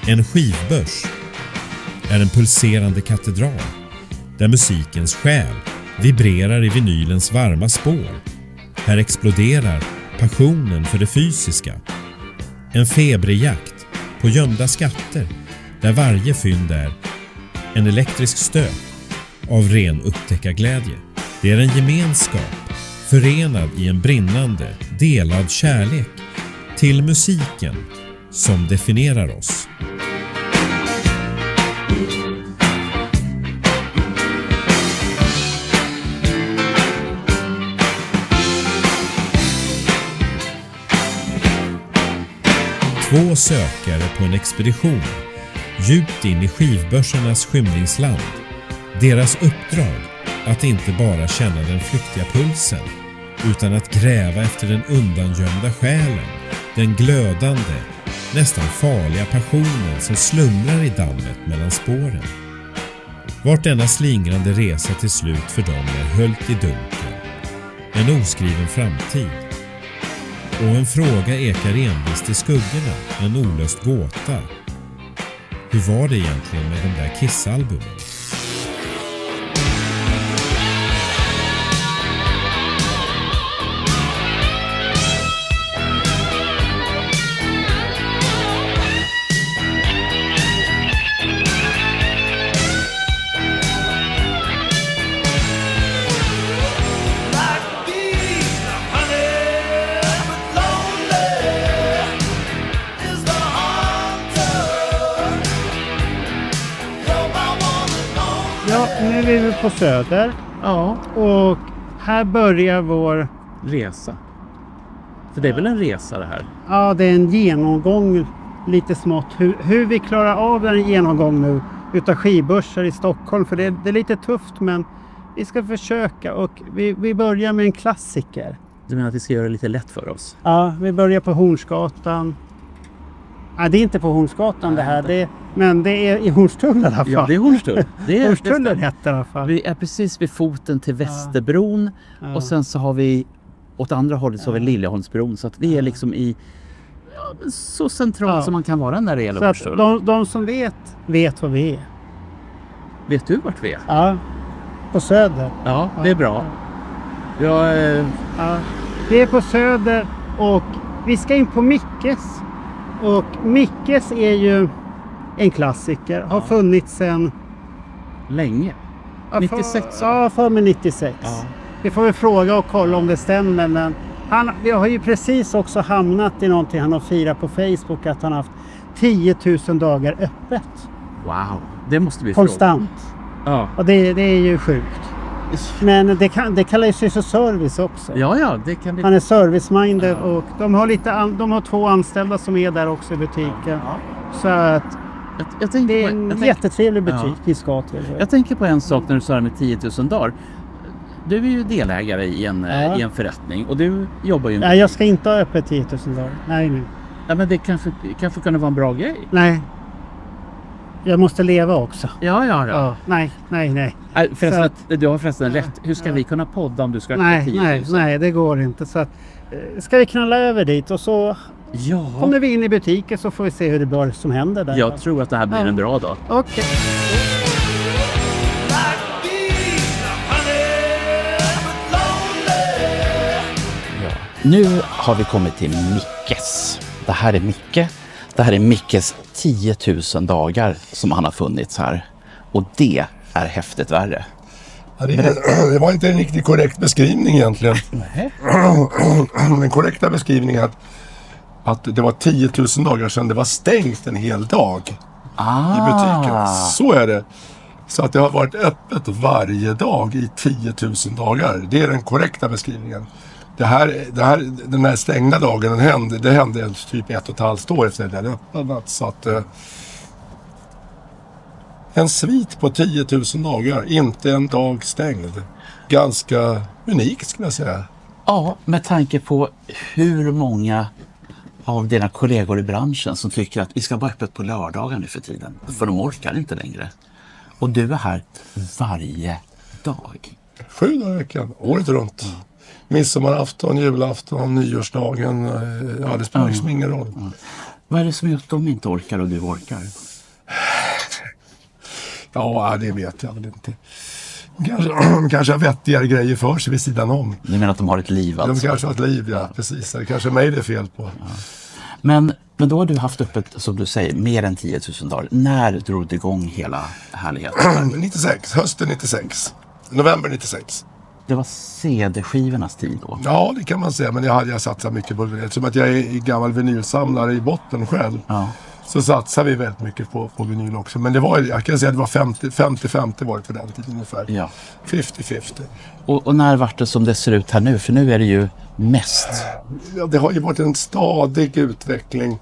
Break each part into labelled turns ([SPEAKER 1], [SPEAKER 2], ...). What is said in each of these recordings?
[SPEAKER 1] En skivbörs är en pulserande katedral där musikens själ vibrerar i vinylens varma spår. Här exploderar passionen för det fysiska. En febrig jakt på gömda skatter där varje fynd är en elektrisk stöt av ren upptäckarglädje. Det är en gemenskap förenad i en brinnande, delad kärlek till musiken som definierar oss. Två sökare på en expedition djupt in i skivbörsernas skymningsland. Deras uppdrag att inte bara känna den flyktiga pulsen utan att gräva efter den undangömda själen, den glödande, nästan farliga passionen som slumrar i dammet mellan spåren. Vart denna slingrande resa till slut för dem är höljt i dunkel. En oskriven framtid. Och en fråga ekar envist i skuggorna, en olöst gåta. Hur var det egentligen med de där Kiss-albumen?
[SPEAKER 2] Ja, nu är vi på Söder.
[SPEAKER 3] Ja.
[SPEAKER 2] Och här börjar vår...
[SPEAKER 3] Resa. För det är väl en resa det här?
[SPEAKER 2] Ja, det är en genomgång lite smått. Hur vi klarar av en genomgång nu utav skivbörsar i Stockholm. För det är lite tufft, men vi ska försöka. Och vi börjar med en klassiker.
[SPEAKER 3] Du menar att vi ska göra det lite lätt för oss?
[SPEAKER 2] Ja, vi börjar på Hornsgatan. Ja, det är inte på Hornsgatan det här. Men det är i Hornstull i alla fall.
[SPEAKER 3] Ja, det är Hornstull.
[SPEAKER 2] Hornstull är rätt i alla fall.
[SPEAKER 3] Vi är precis vid foten till Västerbron.
[SPEAKER 2] Ja.
[SPEAKER 3] Och sen så har vi åt andra hållet så har vi Liljeholmsbron. Så att vi är liksom i så centralt som man kan vara när det gäller Hornstull.
[SPEAKER 2] Så att de som vet vad vi är.
[SPEAKER 3] Vet du vart vi är?
[SPEAKER 2] Ja, på Söder.
[SPEAKER 3] Ja, det är bra.
[SPEAKER 2] Ja, vi är på Söder och vi ska in på Mickes. Och Mickes är ju en klassiker. Har funnits sedan...
[SPEAKER 3] Länge. 96?
[SPEAKER 2] Ja, för mig 96.
[SPEAKER 3] Ja.
[SPEAKER 2] Vi får väl fråga och kolla om det stämmer. Men vi har ju precis också hamnat i någonting han har firat på Facebook. Att han har haft 10 000 dagar öppet.
[SPEAKER 3] Wow, det måste vi
[SPEAKER 2] konstant.
[SPEAKER 3] Ja.
[SPEAKER 2] Och det är ju sjukt. Men det kallar ju sig för service också.
[SPEAKER 3] Ja, det kan det.
[SPEAKER 2] Han är service-minded och de har 2 anställda som är där också i butiken. Ja. Så att det är en jättetrevlig butik vi ska till.
[SPEAKER 3] Jag tänker på en sak när du sa det med 10 000 dagar. Du är ju delägare i en förrättning och du jobbar ju...
[SPEAKER 2] Nej, jag ska inte ha öppet 10 000 dagar. Nej.
[SPEAKER 3] Ja, men det kanske kunde vara en bra grej.
[SPEAKER 2] Nej. Jag måste leva också.
[SPEAKER 3] Ja.
[SPEAKER 2] Nej.
[SPEAKER 3] Förresten, du har förresten rätt. Hur ska vi kunna podda om du ska ha 10 000?
[SPEAKER 2] Nej, det går inte. Så att, ska vi knalla över dit och så kommer vi in i butiken så får vi se hur det blir som händer där.
[SPEAKER 3] Jag tror att det här blir en bra dag.
[SPEAKER 2] Okej.
[SPEAKER 4] Nu har vi kommit till Mickes. Det här är Micke. Det här är Mickes 10 000 dagar som han har funnits här. Och det är häftigt värre.
[SPEAKER 5] Ja, det var inte en riktigt korrekt beskrivning egentligen. Den korrekta beskrivningen är att det var 10 000 dagar sedan det var stängt en hel dag i butiken. Så är det. Så att det har varit öppet varje dag i 10 000 dagar. Det är den korrekta beskrivningen. Den här stängda dagen det hände typ 1,5 år efter det där öppnat. Så att en svit på 10 000 dagar, inte en dag stängd. Ganska unikt skulle jag säga.
[SPEAKER 4] Ja, med tanke på hur många av dina kollegor i branschen som tycker att vi ska vara öppet på lördagar nu för tiden. För de orkar inte längre. Och du är här varje dag.
[SPEAKER 5] 7 dagar i veckan, året runt. Midsommarafton, julafton, nyårsdagen. Ja, det spelar liksom ingen roll.
[SPEAKER 4] Vad är det som gör att de inte orkar och du orkar?
[SPEAKER 5] Ja, det vet jag väl inte. Kanske har vettigare grejer för sig vid sidan om.
[SPEAKER 4] Du menar att de har ett liv alltså?
[SPEAKER 5] De kanske har ett liv, ja. Precis. Det kanske är mig det är fel på. Ja.
[SPEAKER 4] Men då har du haft öppet, som du säger, mer än 10 000 dagar. När drog du igång hela härligheten?
[SPEAKER 5] 96, hösten 96. November 96.
[SPEAKER 4] Det var CD-skivornas tid då?
[SPEAKER 5] Ja, det kan man säga. Men jag satsat mycket på vinyl. Eftersom att jag är gammal vinylsamlare i botten själv. Ja. Så satsar vi väldigt mycket på vinyl också. Men det var, jag kan säga att det var 50-50 var det för den tiden ungefär. Ja. 50-50.
[SPEAKER 4] Och när var det som det ser ut här nu? För nu är det ju mest.
[SPEAKER 5] Ja, det har ju varit en stadig utveckling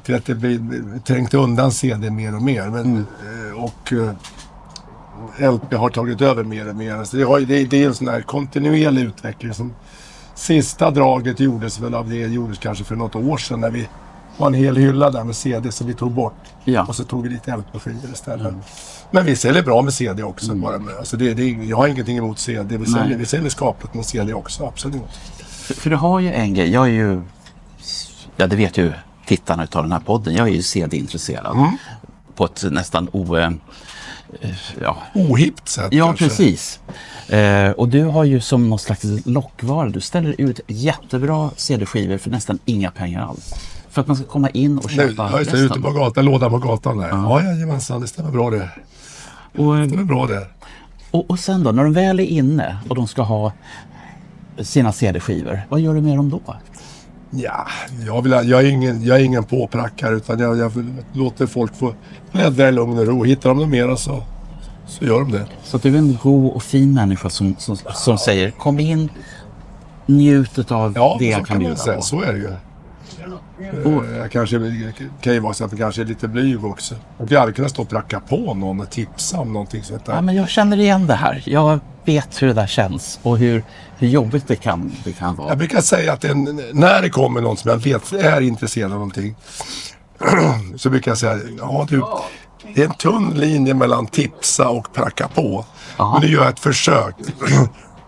[SPEAKER 5] till att det blir trängt undan CD mer och mer. Men, och LP har tagit över mer och mer. Så det är en sån här kontinuerlig utveckling som sista draget gjordes kanske för något år sedan när vi var en hel hylla där med CD som vi tog bort. Ja. Och så tog vi lite LP-skivor istället. Men vi säljer bra med CD också. Bara med. Alltså jag har ingenting emot CD. Vi säljer skapligt med CD också, absolut.
[SPEAKER 4] För du har ju en grej. Jag är ju, ja det vet ju tittarna utav den här podden. Jag är ju CD-intresserad. På ett nästan
[SPEAKER 5] ohippt sätt.
[SPEAKER 4] Ja,
[SPEAKER 5] kanske.
[SPEAKER 4] Precis. Och du har ju som någon slags lockvara. Du ställer ut jättebra CD-skivor för nästan inga pengar alls. För att man ska komma in och köpa
[SPEAKER 5] resten. Ute på gatan, lådan på gatan där. Ja, jajamensan, det stämmer bra det. Det stämmer bra det.
[SPEAKER 4] Och sen då, när de väl är inne och de ska ha sina CD-skivor, vad gör du med dem då?
[SPEAKER 5] Ja, jag är ingen påprackare utan jag låter folk få bläddra i lugn och ro. Hittar de mera så gör de det.
[SPEAKER 4] Så att du är en god och fin människa som säger, kom in, njut av det jag kan bjuda på.
[SPEAKER 5] Ja, så är det ju. Jag kanske kan ju vara så att jag kanske är lite blyg också. Och jag hade kunnat stå och pracka på någon och tipsa om någonting sånt där.
[SPEAKER 4] Ja, men jag känner igen det här. Jag vet hur det där känns och hur jobbigt det kan vara.
[SPEAKER 5] Jag brukar säga att när det kommer någon som jag vet är intresserad av någonting så brukar jag säga, det är en tunn linje mellan tipsa och pracka på. Aha. Men du gör ett försök.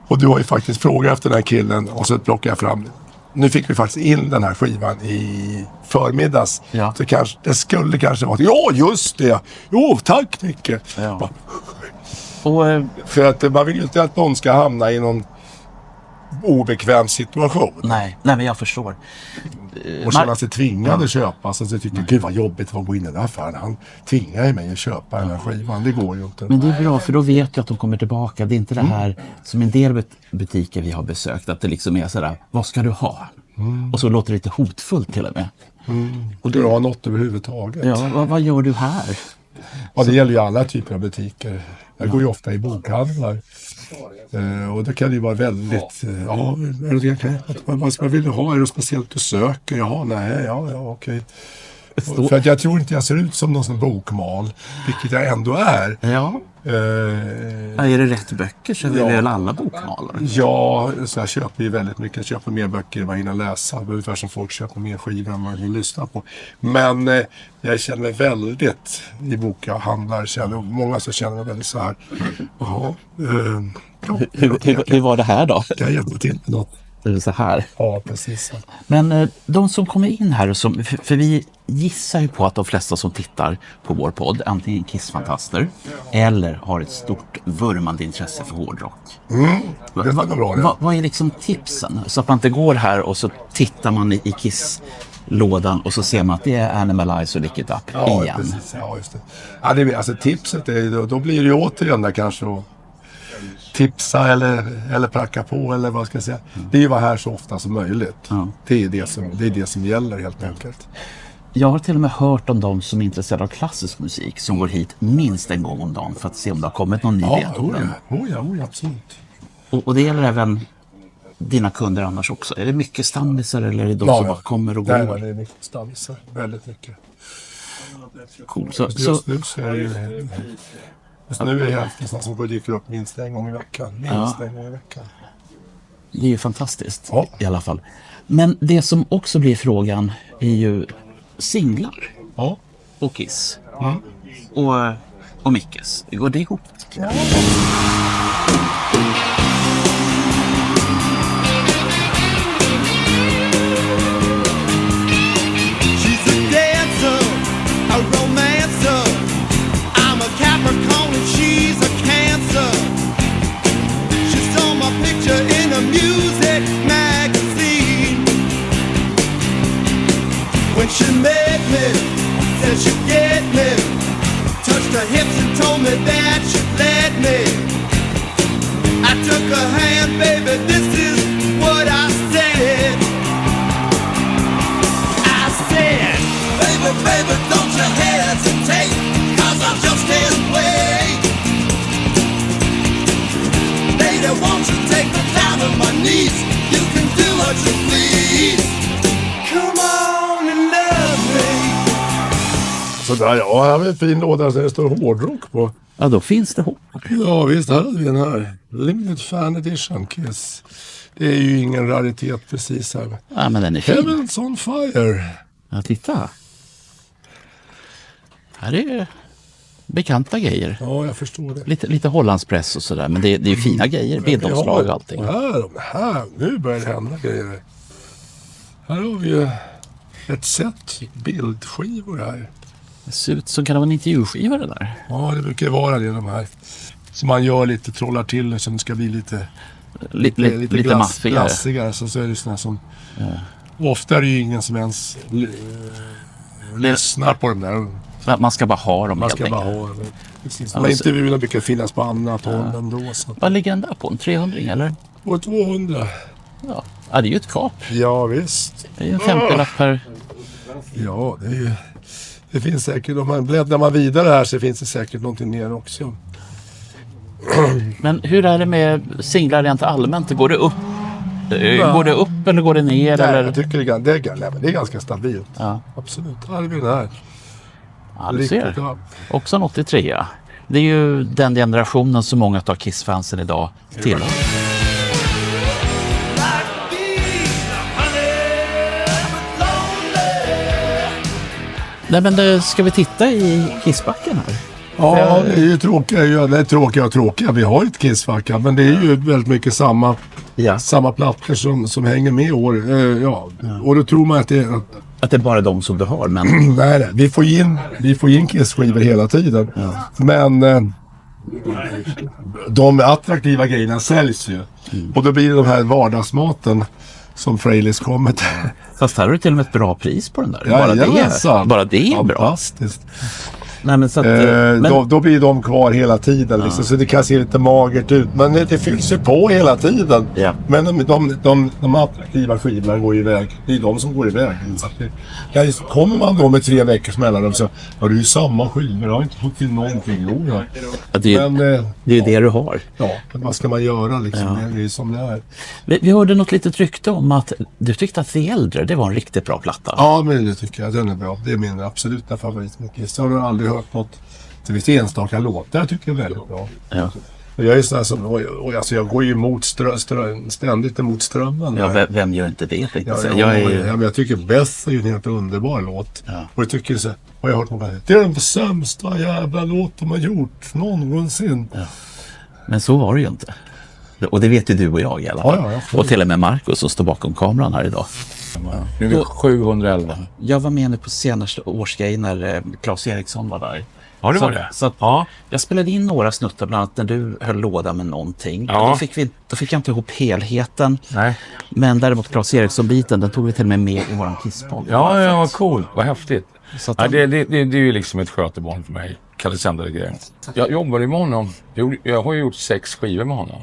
[SPEAKER 5] Och du har ju faktiskt frågat efter den här killen och så plockar jag fram. Nu fick vi faktiskt in den här skivan i förmiddags. Ja. Så det skulle kanske vara... Ja, just det! Jo, tack mycket! Ja. För att man vill ju inte att någon ska hamna i någon obekväm situation.
[SPEAKER 4] Nej men jag förstår.
[SPEAKER 5] Och känna sig tvingad att köpa. Så jag tycker, gud vad jobbigt det var att gå in i den här affären. Han tvingar mig att köpa den här skivan. Det går ju inte.
[SPEAKER 4] Men det är bra, för då vet jag att de kommer tillbaka. Det är inte det här som en del butiker vi har besökt. Att det liksom är sådär, vad ska du ha? Och så låter det lite hotfullt till och med.
[SPEAKER 5] Och du har något överhuvudtaget.
[SPEAKER 4] Ja, vad gör du här?
[SPEAKER 5] Ja, det gäller ju alla typer av butiker. Jag går ju ofta i bokhandlar. Och det kan ju vara väldigt... vad vill du ha? Är det speciellt du söker? Okej. För att jag tror inte jag ser ut som någon som bokmal, vilket jag ändå är.
[SPEAKER 4] Ja. Är det rätt böcker så vill väl alla bokmalare?
[SPEAKER 5] Ja, så jag köper ju väldigt mycket. Jag köper mer böcker än vad jag hinner läsa. Ungefär som folk köper mer skivor än vad jag hinner lyssna på. Men jag känner mig väldigt i bokhandlar. Många som känner mig väldigt så här.
[SPEAKER 4] Hur var det här då?
[SPEAKER 5] Jag hjälper till med något.
[SPEAKER 4] Så här.
[SPEAKER 5] Ja, precis.
[SPEAKER 4] Men de som kommer in här, för vi gissar ju på att de flesta som tittar på vår podd antingen Kiss-fantaster eller har ett stort vurmande intresse för hårdrock. Vad är liksom tipsen? Så att man inte går här och så tittar man i Kiss-lådan och så ser man att det är Animalize och Lick It Up igen.
[SPEAKER 5] Precis. Ja, just det. Ja, alltså tipset är, då blir det ju återigen där kanske att tipsa eller pracka på eller vad ska jag säga. Det är ju vara här så ofta som möjligt. Ja. Det är det som gäller helt enkelt.
[SPEAKER 4] Jag har till och med hört om de som är intresserade av klassisk musik som går hit minst en gång om dagen för att se om det har kommit någon ny Beethoven.
[SPEAKER 5] Ja, absolut.
[SPEAKER 4] Och det gäller även dina kunder annars också. Är det mycket stammisar eller är det de som bara kommer och går?
[SPEAKER 5] Nej, det är mycket stammisar. Väldigt mycket.
[SPEAKER 4] Cool.
[SPEAKER 5] Just nu så är det ju... Just nu är det hälften som dyker upp minst en gång i veckan.
[SPEAKER 4] Det är ju fantastiskt i alla fall. Men det som också blir frågan är ju singlar.
[SPEAKER 5] Ja.
[SPEAKER 4] Och Kiss. Och Mickes. Går det ihop?
[SPEAKER 5] Ja.
[SPEAKER 6] She's a She made me, said she'd get me, touched her hips and told me that she'd let me. I took her hand, baby, this is what I said. I said, baby, baby, don't you hesitate, 'cause I just can't wait. Lady, won't you take me down on my knees? You can do what you please. Come on and love me.
[SPEAKER 5] Sådär, ja, här har vi en fin låda där det står hårdrock på.
[SPEAKER 3] Ja, då finns det hopp.
[SPEAKER 5] Ja visst, här hade vi den här. Limited Fan Edition Kiss. Det är ju ingen raritet precis här.
[SPEAKER 3] Ja, men den är fin.
[SPEAKER 5] Heaven's on Fire.
[SPEAKER 3] Ja, titta. Här är bekanta grejer.
[SPEAKER 5] Ja, jag förstår det.
[SPEAKER 3] Lite Hollandspress och sådär, men det är ju fina grejer. Bildomslag och allting.
[SPEAKER 5] Och här, nu börjar det hända grejer. Här har vi ju ett set bildskivor här.
[SPEAKER 3] Det ser ut som kan det vara en intervjuskiva det där.
[SPEAKER 5] Ja, det brukar vara det de här. Så man gör lite, trollar till så det ska bli lite
[SPEAKER 3] maffigare.
[SPEAKER 5] Glassigare. Så är det såna som... Ofta är det ju ingen som ens lyssnar på dem där.
[SPEAKER 3] Man ska bara ha dem
[SPEAKER 5] Man
[SPEAKER 3] helt
[SPEAKER 5] ska bara
[SPEAKER 3] enkelt.
[SPEAKER 5] ha dem. De här intervjuerna brukar finnas på annat håll ändå. Så.
[SPEAKER 3] Vad ligger den där på? En 300 eller?
[SPEAKER 5] Och 200.
[SPEAKER 3] Ja, det är ju ett kap.
[SPEAKER 5] Ja, visst.
[SPEAKER 3] Det är ju en 50-lapp per...
[SPEAKER 5] Ja, det är ju... Det finns säkert, om man bläddrar man vidare här så finns det säkert någonting mer också.
[SPEAKER 3] Men hur är det med singlar rent allmänt? Går det upp? Går det upp eller går det ner?
[SPEAKER 5] Nej,
[SPEAKER 3] eller?
[SPEAKER 5] jag tycker det är ganska stabilt.
[SPEAKER 3] Ja.
[SPEAKER 5] Absolut. Här är vi den här.
[SPEAKER 3] Ja, du ser.
[SPEAKER 5] Ja.
[SPEAKER 3] Också en 83. Det är ju den generationen som många av Kiss-fansen idag tillhör. Nej, men ska vi titta i Kissbacken här?
[SPEAKER 5] Ja, det är ju tråkiga. Vi har ju ett Kissfacka, men det är ju väldigt mycket samma plattor som hänger med år. Och då tror man att det
[SPEAKER 3] Att det är bara de som du har, men...
[SPEAKER 5] Nej, vi får in Kiss-skivor hela tiden. Ja. Men de attraktiva grejerna säljs ju. Och då blir det de här vardagsmaten som Fraileys kommer till.
[SPEAKER 3] Fast här har du till och med ett bra pris på den där.
[SPEAKER 5] Ja,
[SPEAKER 3] bara det är bra.
[SPEAKER 5] Fantastiskt.
[SPEAKER 3] Nej, men så att,
[SPEAKER 5] då blir de kvar hela tiden. Liksom, så det kan se lite magert ut. Men det fylls ju på hela tiden.
[SPEAKER 3] Ja.
[SPEAKER 5] Men de attraktiva skivorna går iväg. Det är de som går iväg. Så kommer man då med 3 veckors mellanrum så har du ju samma skivor. Jag har inte fått till någonting.
[SPEAKER 3] det är ju det du har.
[SPEAKER 5] Ja, men vad ska man göra liksom? Ja. Det är ju som det är.
[SPEAKER 3] Vi hörde något litet rykte om att du tyckte att The Äldre, det var en riktigt bra platta.
[SPEAKER 5] Ja, men det tycker jag. Den är bra. Det är min absoluta favorit med Kiss. Jag har aldrig hört något. Det finns enstaka låtar jag tycker är väldigt bra.
[SPEAKER 3] Ja.
[SPEAKER 5] Och jag är sån här som, alltså jag går ju emot ständigt emot strömmen.
[SPEAKER 3] Ja, vem gör inte det?
[SPEAKER 5] Jag tycker Beth är ju en helt underbar låt. Ja. Och jag tycker så, och jag har hört många, det är den sämsta jävla låt de har gjort någonsin. Ja.
[SPEAKER 3] Men så var det ju inte. Och det vet ju du och jag i alla fall. Ja, och till och med Marcus som står bakom kameran här idag.
[SPEAKER 7] Ja. Nu är vi 711.
[SPEAKER 3] Jag var med nu på senaste årsgrej när Claes Eriksson var där.
[SPEAKER 7] Ja, det var det.
[SPEAKER 3] Så att jag spelade in några snuttar, bland annat när du höll låda med någonting. Ja. Då fick jag inte ihop helheten. Nej. Men däremot Claes Eriksson-biten, den tog vi till och med i våran kisspodd.
[SPEAKER 7] Ja, vad coolt. Vad häftigt. Så att det är ju liksom ett skötebarn för mig. Kalle Sändare-grejen. Jag jobbade med honom. Jag har ju gjort 6 skivor med honom.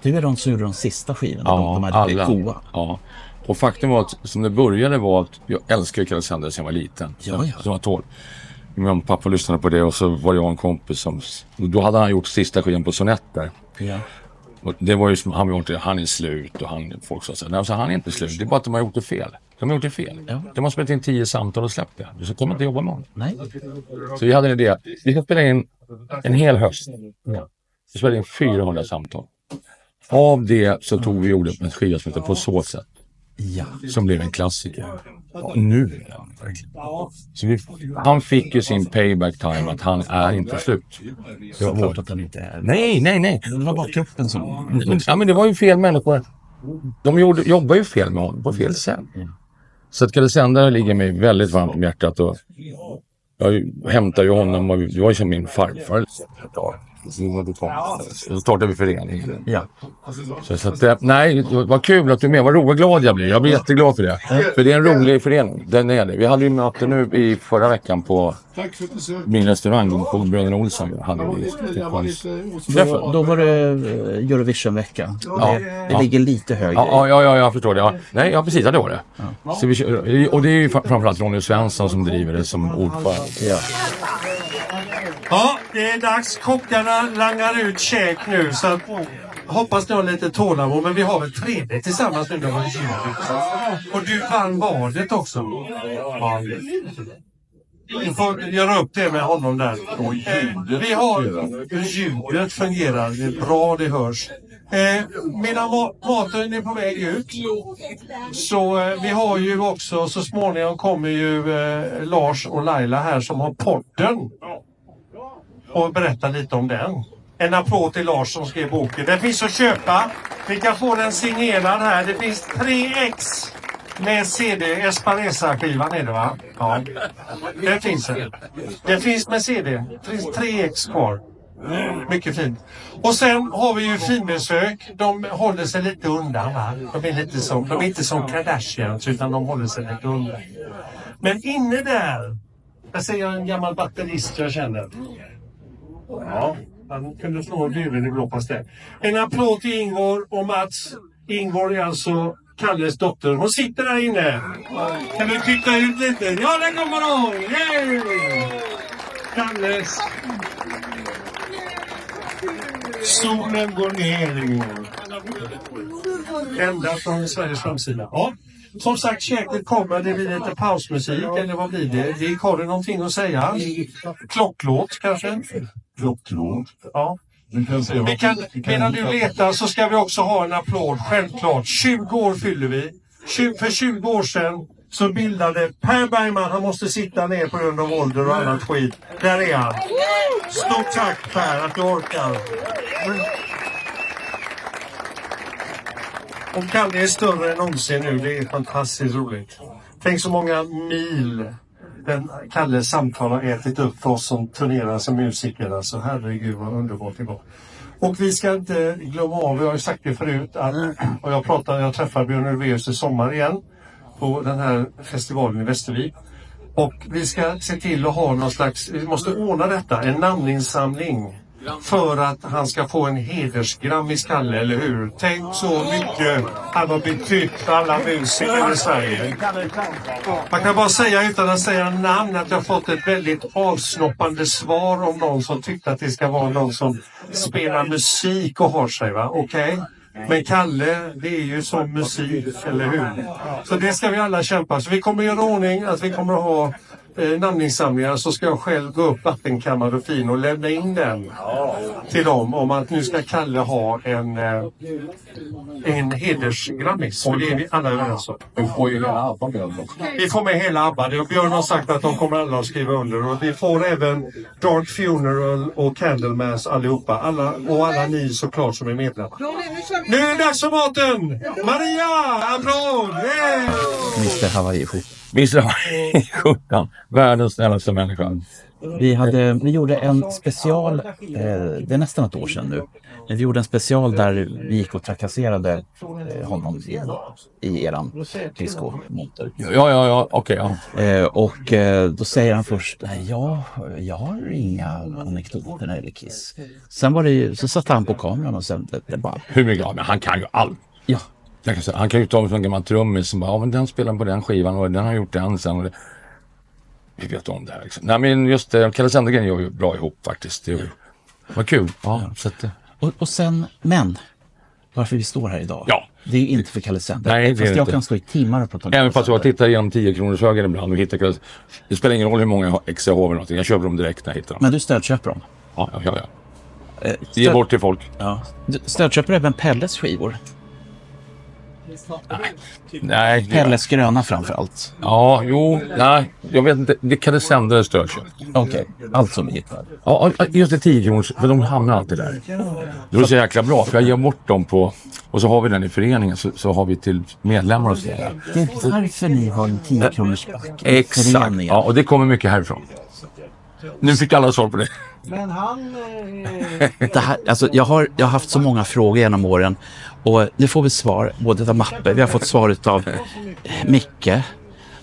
[SPEAKER 3] Du är de som gjorde de sista skivorna.
[SPEAKER 7] Ja,
[SPEAKER 3] de hade
[SPEAKER 7] alla.
[SPEAKER 3] blivit goa.
[SPEAKER 7] Ja. Och faktum var att som det började var att jag älskade Kalle Sändare sedan jag var liten.
[SPEAKER 3] Ja.
[SPEAKER 7] Som var 12. Min pappa lyssnade på det och så var jag en kompis som... Då hade han gjort sista skivan på Sonetter. Ja. Och det var ju som han är slut och folk sa så här, nej, så han är inte slut. Det är bara att de har gjort det fel. De har gjort det fel. Ja. De har spelat in 10 samtal och släppt det. Så kommer inte jobba med honom.
[SPEAKER 3] Nej.
[SPEAKER 7] Så vi hade en idé. Vi ska spela in en hel höst. Ja. Vi spelade in 400 samtal. Av det så tog vi ordet med en skiva som heter På så sätt. Ja. Som blev en klassiker. Och nu så han fick ju sin payback time att han är inte slut.
[SPEAKER 3] Det var klart att han inte är.
[SPEAKER 7] Nej.
[SPEAKER 3] Det var bara kroppen som...
[SPEAKER 7] Ja, men det var ju fel människor. De jobbar ju fel med honom på fel sätt. Så att Kalle Sändare ligger mig väldigt varmt om hjärtat. Och jag hämtar ju honom och det var ju som min farfar. Så startade vi föreningen.
[SPEAKER 3] Ja.
[SPEAKER 7] Så att, nej, vad kul att du är med. Vad roligt, glad jag blir. Jag blir jätteglad för det. För det är en rolig förening. Den är det. Vi hade ju möte nu i förra veckan på min restaurang på Bröderna Olsson.
[SPEAKER 3] Då var det Eurovision-vecka.
[SPEAKER 7] Ja.
[SPEAKER 3] Det ligger lite högre.
[SPEAKER 7] Ja, jag förstår det. Ja. Nej, ja, precis. Ja, det var det. Ja. Så och det är ju framförallt Ronny Svensson som driver det som ordförande.
[SPEAKER 3] Ja.
[SPEAKER 8] Ja, det är dags. Kockarna langar ut käk nu, så att, hoppas ni har lite tålamod, men vi har väl trevligt tillsammans nu. Och du vann vadet också. Ja. Vi får göra upp det med honom där. Vi har ljudet fungerar, det är bra, det hörs. Mina maten är på väg ut. Så vi har ju också, så småningom kommer ju Lars och Laila här som har podden. Och berätta lite om den. En applåd till Lars som skrev boken. Den finns att köpa. Vi kan få den signerad här. Det finns 3x med CD. Esparesa-skivan är det, va? Ja. Det finns det. Det finns med CD. Det finns 3x kvar. Mycket fint. Och sen har vi ju finbesök. De håller sig lite undan, va? De är inte som Kardashians, utan de håller sig lite undan. Men inne där ser jag en gammal batterist jag känner. Ja, han kunde slå luren i blå pastell. En applåd till Ingvar och Mats. Ingvar är alltså Kalles dotter. Hon sitter där inne. Kan vi titta ut lite? Ja, där kommer hon! Yay! Kalles. Solen går ner, Ingvar. Ända från Sveriges framsida. Ja. Som sagt, käket kommer, det blir lite pausmusik, eller vad blir det? Har du någonting att säga? Klocklåt kanske? Klocklåt? Ja. Medan du letar så ska vi också ha en applåd, självklart. 20 år fyller vi. För 20 år sedan så bildade Per Bergman, han måste sitta ner på grund av ålder och annat skit. Där är han. Stort tack Per att du orkar. Och Kalle är större än någonsin nu, det är fantastiskt roligt. Tänk så många mil den Kalles samtal har ätit upp för oss som turnerar som musiker. Alltså herregud vad underbart det var. Och vi ska inte glömma av, vi har ju sagt det förut, att, och jag träffar Björn Ulvaeus i sommar igen på den här festivalen i Västervik. Och vi ska se till att ha någon slags, vi måste ordna detta, en namninsamling. För att han ska få en hedersgram i Kalle, eller hur? Tänk så mycket han har betytt för alla musiker i Sverige. Man kan bara säga utan att säga namn att jag har fått ett väldigt avsnoppande svar om någon som tyckte att det ska vara någon som spelar musik och har sig, va? Okej? Men Kalle, det är ju som musik, eller hur? Så det ska vi alla kämpa. Så vi kommer göra ordning att vi kommer att ha namninsamlingar, så ska jag själv gå upp vattenkammare och fin och lämna in den till dem om att nu ska Kalle ha en hedersgrammis. Och det är vi alla överens om. Vi får ju hela ABBA med. Vi får med hela ABBA. Det och Björn har sagt att de kommer alla att skriva under. Och vi får även Dark Funeral och Candlemass allihopa. Alla ni såklart som är medlemmar. Nu är det dags för maten! Maria! Applåd! Yeah!
[SPEAKER 3] Mr. Hawaii.
[SPEAKER 7] Mr. Hawaii. Världens snällaste människa.
[SPEAKER 3] Vi gjorde en special, det är nästan ett år sedan nu. Vi gjorde en special där vi gick och trakasserade honom i eran disco-monter.
[SPEAKER 7] Ja, okej. Ja.
[SPEAKER 3] Och då säger han först, jag har inga anekdoter när det gäller Kiss. Sen var det ju, så satt han på kameran och sen det bara...
[SPEAKER 7] Hur mycket? Men han kan ju allt.
[SPEAKER 3] Ja.
[SPEAKER 7] Han kan ju ta en gammal trummis som bara, men den spelar på den skivan och den har gjort den sen. Och det... Vi vet om det här liksom. Nej, men just det, Kalle Sandegren gör ju bra ihop faktiskt. Det var kul. Ja, så att,
[SPEAKER 3] och sen, men varför vi står här idag?
[SPEAKER 7] Ja.
[SPEAKER 3] Det är ju inte för Kalle Sandegren.
[SPEAKER 7] Nej, det är
[SPEAKER 3] fast jag
[SPEAKER 7] inte.
[SPEAKER 3] Kan stå i timmar och prata om
[SPEAKER 7] även fast jag tittar igenom 10 kronors höger ibland och hittar Kalle. Det spelar ingen roll hur många ex jag har eller någonting. Jag köper dem direkt när jag hittar dem.
[SPEAKER 3] Men du stödköper dem?
[SPEAKER 7] Ja. Ge bort till folk.
[SPEAKER 3] Ja. Du stödköper även Pelles skivor?
[SPEAKER 7] Nej.
[SPEAKER 3] Pelles gröna framförallt.
[SPEAKER 7] Ja, nej. Jag vet inte. Det kan det sända stödköp.
[SPEAKER 3] Okej, allt som vi hittar.
[SPEAKER 7] Ja, just det 10 kronors, för de hamnar alltid där. Det är så jäkla bra, för jag ger bort dem på... Och så har vi den i föreningen, så har vi till medlemmar och så.
[SPEAKER 3] Det är därför ni har en 10 kronors back.
[SPEAKER 7] Exakt, ja, och det kommer mycket härifrån. Nu fick alla svar på det.
[SPEAKER 2] Men han...
[SPEAKER 4] Det här, alltså jag har haft så många frågor genom åren och nu får vi svar både av Mappe, vi har fått svar av Micke.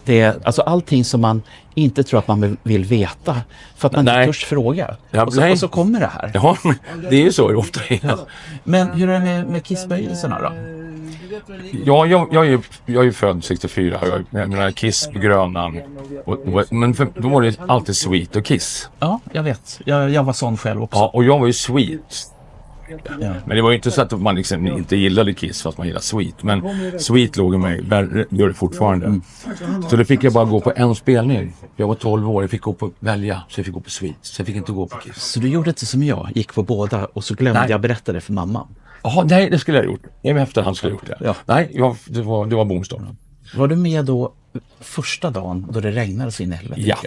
[SPEAKER 4] Det är alltså allting som man inte tror att man vill veta för att man inte törs fråga.
[SPEAKER 7] Ja,
[SPEAKER 4] och så kommer det här.
[SPEAKER 7] Ja, det är ju så ofta.
[SPEAKER 4] Men hur är det med kissböjelserna då?
[SPEAKER 7] Ja, jag är ju född 64. Jag menar Kiss på Grönan. Men då var det alltid Sweet och Kiss.
[SPEAKER 4] Ja, jag vet. Jag var sån själv också.
[SPEAKER 7] Ja, och jag var ju Sweet.
[SPEAKER 4] Ja.
[SPEAKER 7] Men det var ju inte så att man liksom inte gillade Kiss fast man gillade Sweet. Men Sweet låg i mig, gör det fortfarande. Så då fick jag bara gå på en spelning. Jag var 12 år, jag fick gå på välja. Så jag fick gå på Sweet, så jag fick inte gå på Kiss.
[SPEAKER 4] Så du gjorde inte som jag, gick på båda och så glömde jag berätta det för mamma.
[SPEAKER 7] Jaha, nej, det skulle jag ha gjort. Även efter han skulle ha gjort det.
[SPEAKER 4] Ja.
[SPEAKER 7] Nej, det var bomstorm.
[SPEAKER 4] Var du med då första dagen då det regnade så in i helvete?
[SPEAKER 7] Ja.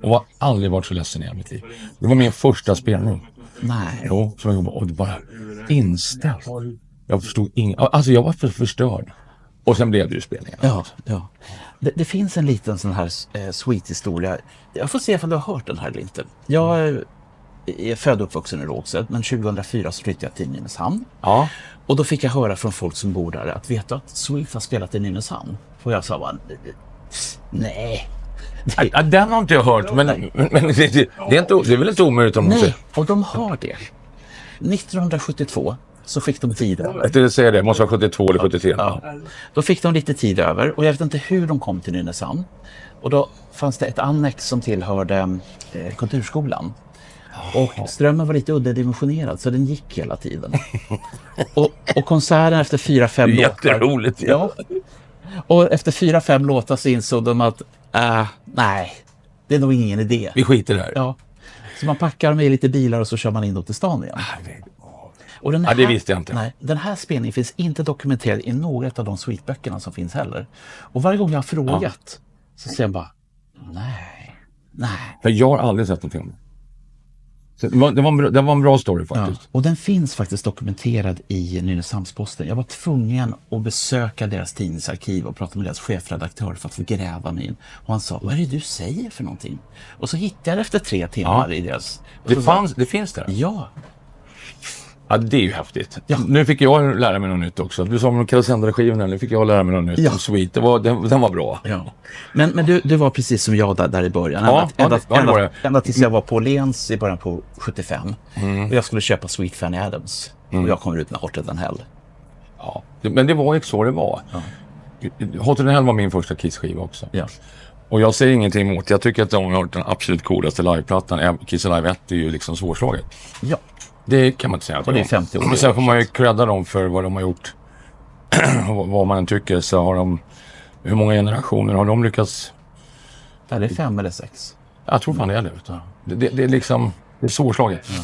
[SPEAKER 7] Och har aldrig varit så ledsen i hela mitt liv. Det var min första spelning.
[SPEAKER 4] Nej.
[SPEAKER 7] Jo, som jag jobbade och det bara inställt. Jag förstod alltså jag var förstörd. Och sen blev det ju spelningen.
[SPEAKER 4] Ja. Det finns en liten sån här sweet historia. Jag får se om du har hört den här eller inte. Jag är född och uppvuxen i Rågsved, men 2004 så flyttade jag till Nynäshamn.
[SPEAKER 7] Ja.
[SPEAKER 4] Och då fick jag höra från folk som bor där att vet du att Sweet har spelat i Nynäshamn? Och jag sa bara, nej.
[SPEAKER 7] Ja, den har inte jag hört, men det är väl inte omöjligt om man säger.
[SPEAKER 4] Nej, och de har det. 1972 så fick de tid över.
[SPEAKER 7] Jag tänkte säga det, måste vara 72 eller 73.
[SPEAKER 4] Ja. Då fick de lite tid över och jag vet inte hur de kom till Nynäshamn. Och då fanns det ett annex som tillhörde kulturskolan. Och strömmen var lite underdimensionerad så den gick hela tiden. och konserten efter 4-5 låtar.
[SPEAKER 7] Jätteroligt.
[SPEAKER 4] Ja. Och efter 4-5 låtar så insåg de att nej, det är nog ingen idé.
[SPEAKER 7] Vi skiter där.
[SPEAKER 4] Ja. Så man packar med lite bilar och så kör man in till stan igen. Och den här,
[SPEAKER 7] det visste jag inte.
[SPEAKER 4] Nej, den här spelningen finns inte dokumenterad i något av de Sweet-böckerna som finns heller. Och varje gång jag har frågat så säger jag bara nej.
[SPEAKER 7] För jag har aldrig sett någonting om det. Så det var en bra story faktiskt.
[SPEAKER 4] Ja, och den finns faktiskt dokumenterad i Nynäshamns-Posten. Jag var tvungen att besöka deras tidningsarkiv och prata med deras chefredaktör för att få gräva mig in. Och han sa, vad är det du säger för någonting? Och så hittade jag det efter 3 timmar i deras...
[SPEAKER 7] Det finns där?
[SPEAKER 4] Ja.
[SPEAKER 7] Ja, det är ju häftigt.
[SPEAKER 4] Ja.
[SPEAKER 7] Nu fick jag lära mig något nytt också. Du sa om de Kalsandra-skivorna, nu fick jag lära mig något nytt.
[SPEAKER 4] Ja.
[SPEAKER 7] Och Sweet, den var bra.
[SPEAKER 4] Ja. Men du var precis som jag där i början. Ända tills jag var på Åhléns i början på 75. Och jag skulle köpa Sweet Fanny Adams. Och jag kommer ut med Hotter than Hell.
[SPEAKER 7] Ja, men det var ju så det var. Ja. Hotter than Hell var min första Kiss-skiva också.
[SPEAKER 4] Ja.
[SPEAKER 7] Och jag säger ingenting emot. Jag tycker att de har gjort den absolut coolaste liveplattan. Kiss Alive 1 är ju liksom svårslaget.
[SPEAKER 4] Ja.
[SPEAKER 7] Det kan man inte säga.
[SPEAKER 4] Och det är 50 år.
[SPEAKER 7] Men sen får man ju credda dem för vad de har gjort. Vad man än tycker så har de... Hur många generationer har de lyckats...
[SPEAKER 4] Ja, det är 5 eller 6.
[SPEAKER 7] Jag tror fan det är det. Det är liksom... Det är svårslaget. Ja.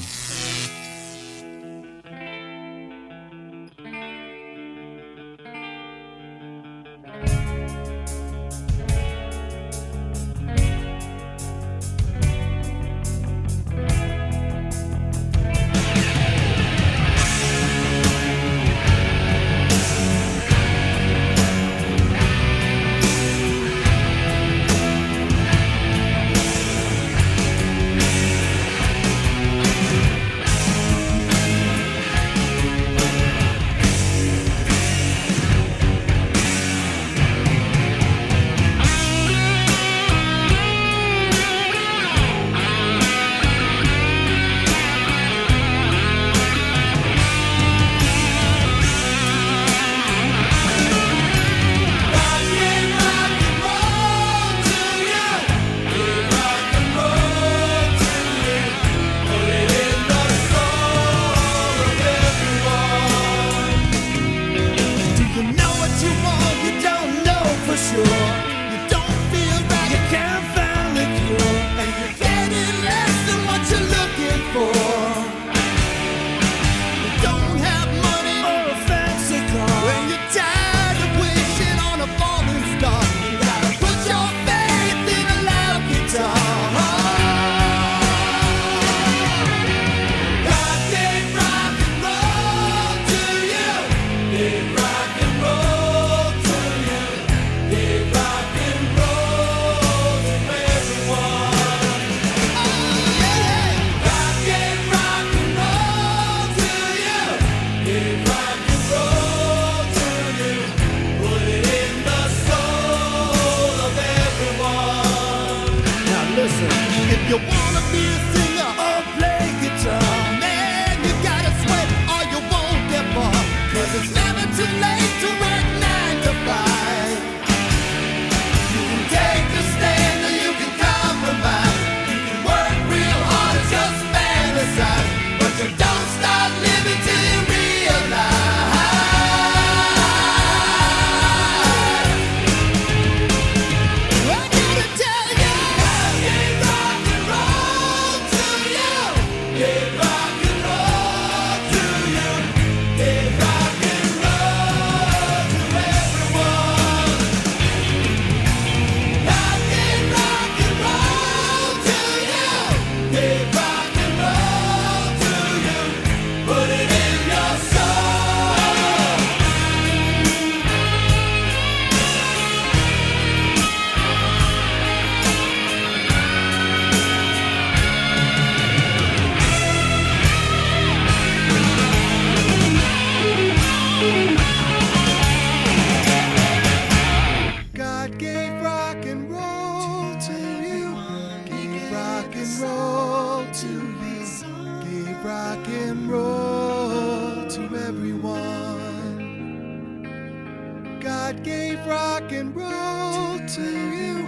[SPEAKER 6] that gave rock and roll to you.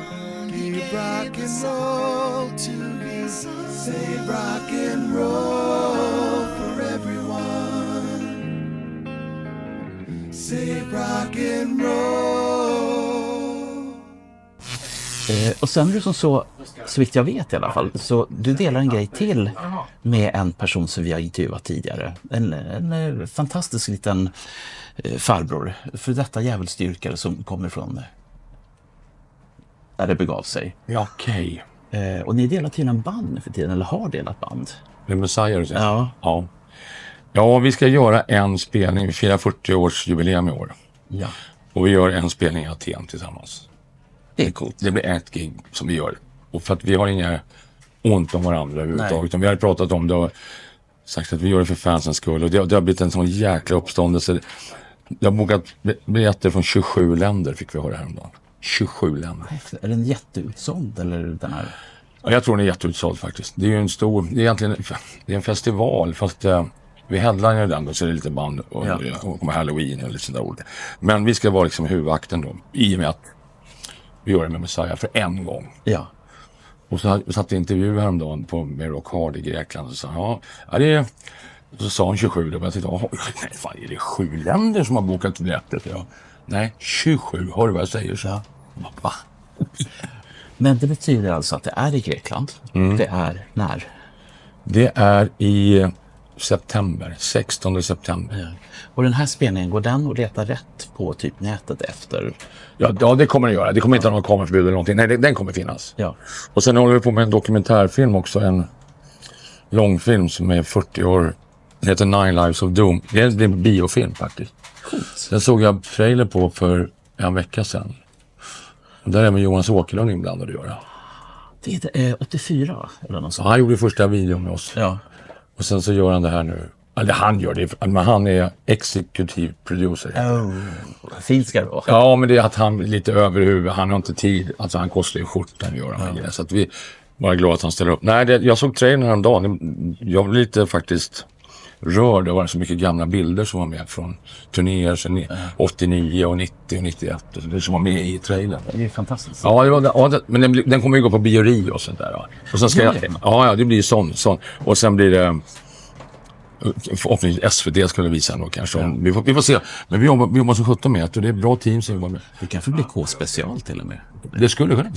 [SPEAKER 6] Give rock and roll to you. Say rock and roll for everyone. Say rock and roll.
[SPEAKER 4] Och sen är det som så vitt jag vet i alla fall, så du delar en grej till med en person som vi har intervjuat tidigare. En fantastisk liten farbror, för detta djävulsdyrkare som kommer från där det begav sig.
[SPEAKER 7] Ja, okej.
[SPEAKER 4] Och ni delar tydligen band för tiden, eller har delat band.
[SPEAKER 7] Med Messiah?
[SPEAKER 4] Ja.
[SPEAKER 7] Ja. Ja, vi ska göra en spelning. Vi firar 40-årsjubileum i år.
[SPEAKER 4] Ja.
[SPEAKER 7] Och vi gör en spelning i Aten tillsammans.
[SPEAKER 4] Det är coolt.
[SPEAKER 7] Det blir ett gig som vi gör. Och för att vi har inga ont om varandra överhuvudtaget. Utan vi har pratat om det och sagt att vi gör det för fansens skull. Och det har blivit en sån jäkla uppståndelse. Jag har bokat biljetter från 27 länder, fick vi höra häromdagen. 27 länder.
[SPEAKER 4] Är den jätteutsåld eller den här?
[SPEAKER 7] Ja, jag tror den är jätteutsåld faktiskt. Det är ju en stor, det är egentligen det är en festival fast vi headliner den och så är det lite band och kommer Halloween och lite sådär olika. Men vi ska vara liksom huvudakten då, i och med att vi gör det med Messiah för en gång.
[SPEAKER 4] Ja.
[SPEAKER 7] Och så satt i intervju häromdagen med Rock Hard i Grekland och sa det är, så sa hon 27 då, och jag tänkte, nej fan, är det 7 länder som har bokat biljetter? Ja. Nej, 27, har du vad jag säger så? Va?
[SPEAKER 4] Men det betyder alltså att det är i Grekland. Det är när?
[SPEAKER 7] Det är i september, 16 september.
[SPEAKER 4] Ja. Och den här spelningen, går den och letar rätt på typ nätet efter?
[SPEAKER 7] Ja, det kommer den göra. Det kommer inte ha någon kameraförbud eller någonting. Nej, den kommer finnas.
[SPEAKER 4] Ja.
[SPEAKER 7] Och sen håller vi på med en dokumentärfilm också. En långfilm som är 40 år. Den heter Nine Lives of Doom. Det är en biofilm faktiskt.
[SPEAKER 4] Coolt.
[SPEAKER 7] Den såg jag trailer på för en vecka sedan. Och där är med Jonas Åkerlund inblandad att göra.
[SPEAKER 4] Det är 84 eller något sånt.
[SPEAKER 7] Han gjorde första videon med oss.
[SPEAKER 4] Ja.
[SPEAKER 7] Och sen så gör han det här nu. Eller han gör det, men han är executive producer.
[SPEAKER 4] Fint ska det vara.
[SPEAKER 7] Ja, men det är att han är lite överhuvud. Han har inte tid. Alltså han kostar ju skjortan att göra med. Så att vi var glada att han ställer upp. Nej, jag såg trailern häromdagen. Jag blev lite faktiskt rörd. Det var så mycket gamla bilder som var med från turnéer sedan 89 och 90 och 91. Det som var med i trailern.
[SPEAKER 4] Det är fantastiskt.
[SPEAKER 7] Ja, men den kommer ju gå på biori och sånt där. Ja. Och sen ska det blir sån. Och sen blir det förhoppningsvis SVT skulle visa då kanske. Ja. Vi får se. Men vi jobbar så 17 med att det är bra team som jobbar med.
[SPEAKER 4] Det kanske blir K-special till och med.
[SPEAKER 7] Det skulle kunna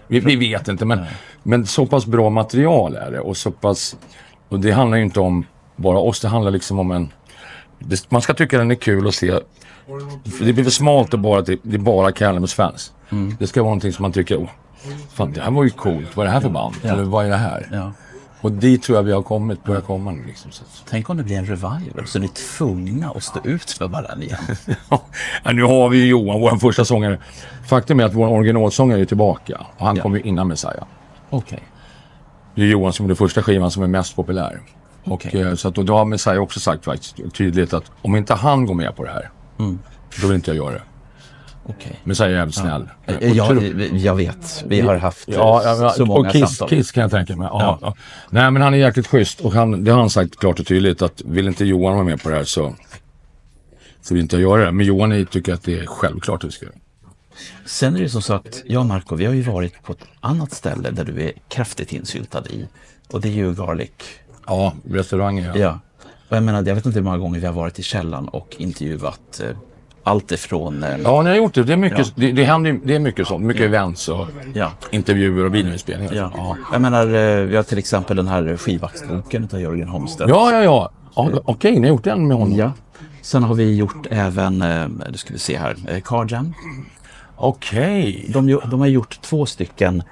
[SPEAKER 7] bli. Vi vet inte, men så pass bra material är det. Och så pass, och det handlar ju inte om bara oss, det handlar liksom om man ska tycka den är kul att se. Det blir för smalt att det är bara Calamus fans. Det ska vara någonting som man tycker, fan det här var ju coolt, vad är det här för band? Eller vad är det här?
[SPEAKER 4] Ja.
[SPEAKER 7] Och dit tror jag vi har börjat komma nu liksom.
[SPEAKER 4] Tänk om det blir en revival så ni är tvungna att stå ut för varandra igen.
[SPEAKER 7] Ja, nu har vi ju Johan, vår första sångare. Faktum är att vår originalsångare är tillbaka. Och han kom ju innan Messiah.
[SPEAKER 4] Okej.
[SPEAKER 7] Det är Johan som är den första skivan som är mest populär.
[SPEAKER 4] Okej.
[SPEAKER 7] Och så att då har Messiah också sagt faktiskt tydligt att om inte han går med på det här, då vill inte jag göra det.
[SPEAKER 4] Okej.
[SPEAKER 7] Messiah är jävligt snäll.
[SPEAKER 4] Jag vet. Vi har haft så många samtal.
[SPEAKER 7] Kiss kan jag tänka mig. Ja. Nej, men han är jäkligt schysst. Och det har han sagt klart och tydligt att vill inte Johan vara med på det här så vill inte jag göra det. Men Johan tycker att det är självklart att vi ska göra.
[SPEAKER 4] Sen är det som så att jag och Marco, vi har ju varit på ett annat ställe där du är kraftigt insyltad i. Och det är ju Garlic.
[SPEAKER 7] Ja, restauranger.
[SPEAKER 4] Ja. Och jag menar, jag vet inte hur många gånger vi har varit i källan och intervjuat allt ifrån...
[SPEAKER 7] Ja, ni har gjort det. Det är mycket, det är mycket sånt. Mycket events och intervjuer och videoinspelningar.
[SPEAKER 4] Ja. Jag menar, vi har till exempel den här skivvaktboken av Jörgen Holmstedt.
[SPEAKER 7] Ja. Okej, ni har gjort den med honom.
[SPEAKER 4] Ja. Sen har vi gjort även, det ska vi se här, Car Jam.
[SPEAKER 7] Okej.
[SPEAKER 4] De har gjort 2 stycken,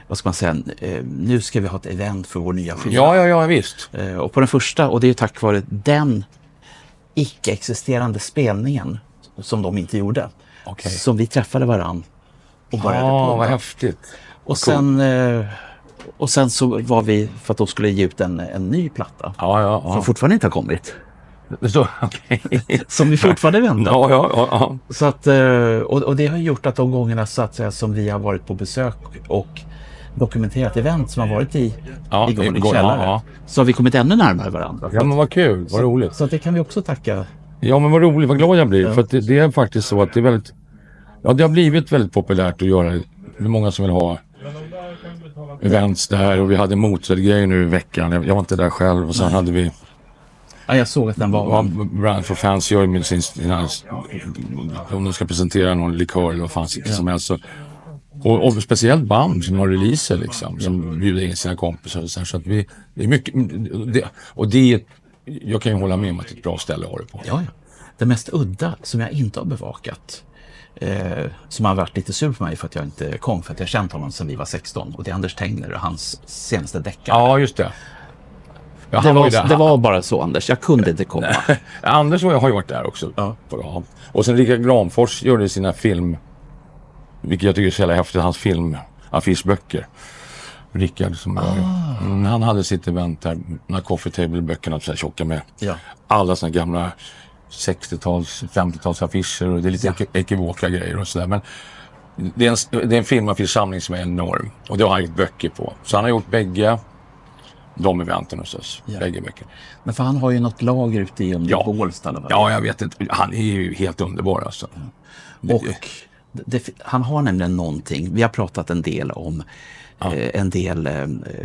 [SPEAKER 4] vad ska man säga, nu ska vi ha ett event för vår nya skiva.
[SPEAKER 7] Ja, visst.
[SPEAKER 4] Och på den första, och det är tack vare den icke-existerande spelningen som de inte gjorde.
[SPEAKER 7] Okay.
[SPEAKER 4] Som vi träffade varann och började på.
[SPEAKER 7] Vad häftigt.
[SPEAKER 4] Och sen så var vi, för att de skulle ge ut en ny platta.
[SPEAKER 7] Ja.
[SPEAKER 4] Som fortfarande inte har kommit.
[SPEAKER 7] Okay.
[SPEAKER 4] Som vi fortfarande väntar.
[SPEAKER 7] Ja.
[SPEAKER 4] Så att, och det har gjort att de gångerna så att säga, som vi har varit på besök och dokumenterat event som har varit i källare. Så har vi kommit ännu närmare varandra.
[SPEAKER 7] Ja, men vad kul, vad roligt.
[SPEAKER 4] Så det kan vi också tacka.
[SPEAKER 7] Ja, men vad roligt, vad glad jag blir. För att det är faktiskt så att det är väldigt Ja, det har blivit väldigt populärt att göra. Det är många som vill ha events där och vi hade motorgrejer nu i veckan. Jag var inte där själv och sen hade vi...
[SPEAKER 4] Ja, jag såg att den var...
[SPEAKER 7] Brand for Fans gör med om de ska presentera någon likör eller vad fan som helst. Och speciellt band som har releaser liksom, som bjuder in sina kompisar och så att vi... Det är mycket... Jag kan ju hålla med om att det är ett bra ställe att ha det på.
[SPEAKER 4] Ja. Det mest udda som jag inte har bevakat, som har varit lite sur på mig för att jag inte kom, för att jag känt honom sedan vi var 16, och det är Anders Tegner och hans senaste deckare.
[SPEAKER 7] Ja, just det. Ja,
[SPEAKER 4] det var bara så, Anders. Jag kunde inte komma.
[SPEAKER 7] Anders och jag har ju varit där också. Ja. Och sen Rickard Granfors gjorde sina film, vilket jag tycker är så jävla häftigt, hans filmaffischböcker. Rickard som han hade sitt event där, när Coffee Table-böckerna så här tjocka med alla såna gamla 60-tals, 50-tals affischer och det är lite ekivoka grejer och sådär. Men det är en filmaffischsamling som är enorm och det har han gjort böcker på. Så han har gjort bägge de eventen hos oss, bägge böcker.
[SPEAKER 4] Men för han har ju något lager ute i Bålsta.
[SPEAKER 7] Ja, jag vet inte. Han är ju helt underbar alltså.
[SPEAKER 4] Och han har nämligen någonting, vi har pratat en del om en del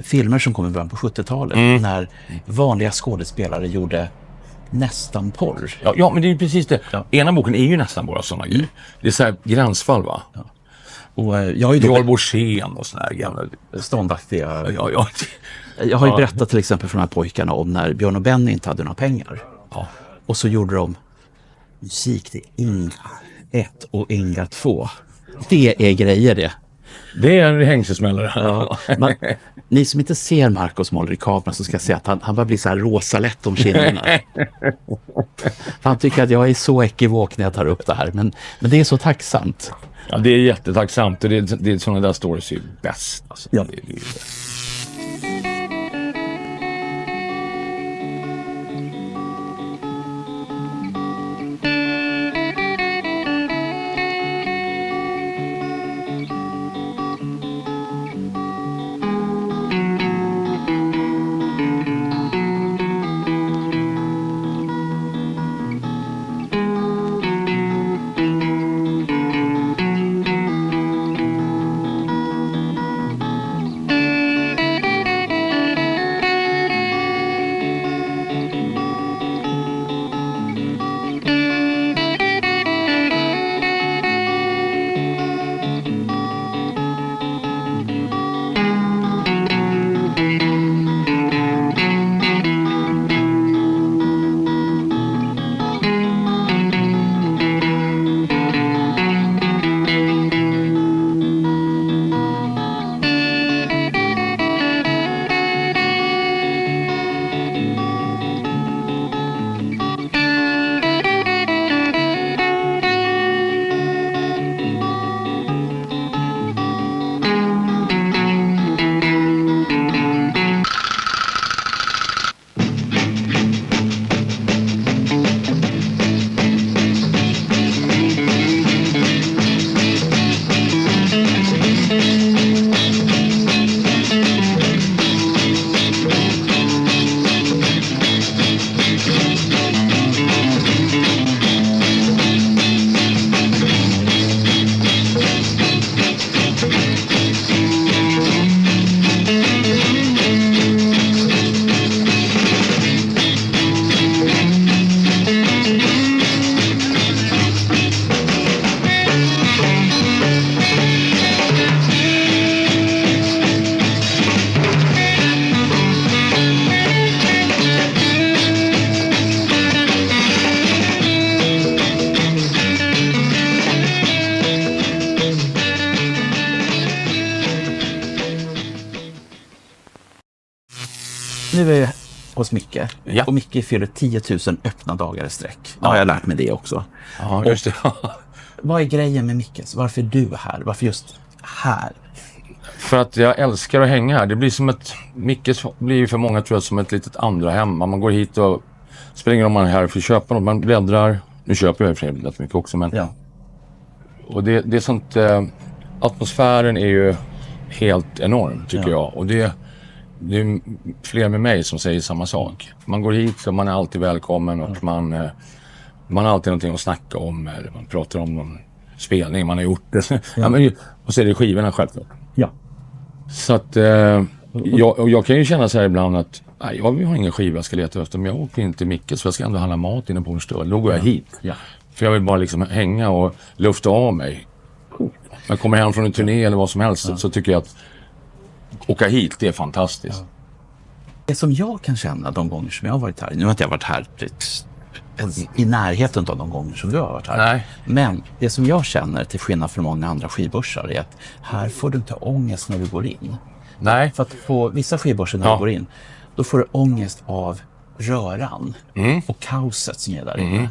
[SPEAKER 4] filmer som kom i början på 70-talet när vanliga skådespelare gjorde nästan porr.
[SPEAKER 7] Ja, men det är ju precis det. Ja. Ena boken är ju nästan bara sådana grejer. Det är så här gränsfall, va? Ja.
[SPEAKER 4] Och jag har ju
[SPEAKER 7] Jarl Borssén och sådana här gamla
[SPEAKER 4] ståndaktiga. Jag har ju berättat till exempel för de här pojkarna om när Björn och Benny inte hade några pengar. Ja. Och så gjorde de musik till Inga 1 och Inga 2. Det är grejer det.
[SPEAKER 7] Det är en hängsesmällare.
[SPEAKER 4] Ja, ni som inte ser Marcus håller i kameran så ska jag säga att han bara blir så här rosa lätt om kinderna. Han tycker att jag är så ekivok när jag tar upp det här. Men det är så tacksamt.
[SPEAKER 7] Ja, det är jättetacksamt. Och det är sådana där stories är ju bäst. Alltså.
[SPEAKER 4] Ja.
[SPEAKER 7] Det är bäst.
[SPEAKER 4] Nu är jag hos Micke. Ja. Och Micke fyller 10 000 öppna dagar i sträck. Ja, jag har lärt mig det också.
[SPEAKER 7] Ja, just det.
[SPEAKER 4] Vad är grejen med Micke? Varför är du här? Varför just här?
[SPEAKER 7] För att jag älskar att hänga här. Det blir som ett... Mickes blir ju för många, tror jag, som ett litet andra hem. Man går hit och springer om man är här för att köpa något. Man bläddrar. Nu köper jag i och för sig rätt mycket också, men...
[SPEAKER 4] Ja.
[SPEAKER 7] Och det är sånt... atmosfären är ju helt enorm, tycker jag. Och det är fler med mig som säger samma sak. Man går hit så man är alltid välkommen och man har alltid någonting att snacka om. Eller man pratar om någon spelning, man har gjort det. Ja, men, och så är det skivorna självklart.
[SPEAKER 3] Ja.
[SPEAKER 7] Så att jag kan ju känna så här ibland att nej, jag har ingen skiva jag ska leta efter, men jag åker inte mycket så jag ska ändå handla mat inne på en stund. Då går jag hit.
[SPEAKER 3] Ja.
[SPEAKER 7] För jag vill bara liksom hänga och lufta av mig. När jag kommer hem från en turné eller vad som helst så tycker jag att åka hit, det är fantastiskt.
[SPEAKER 4] Det som jag kan känna de gånger som jag har varit här, nu har inte jag varit här i närheten av de gånger som du har varit här.
[SPEAKER 7] Nej.
[SPEAKER 4] Men det som jag känner, till skillnad från många andra skivbörsar, är att här får du inte ångest när du går in.
[SPEAKER 7] Nej.
[SPEAKER 4] För att på vissa skivbörser när du går in, då får du ångest av röran och kaoset som är där inne.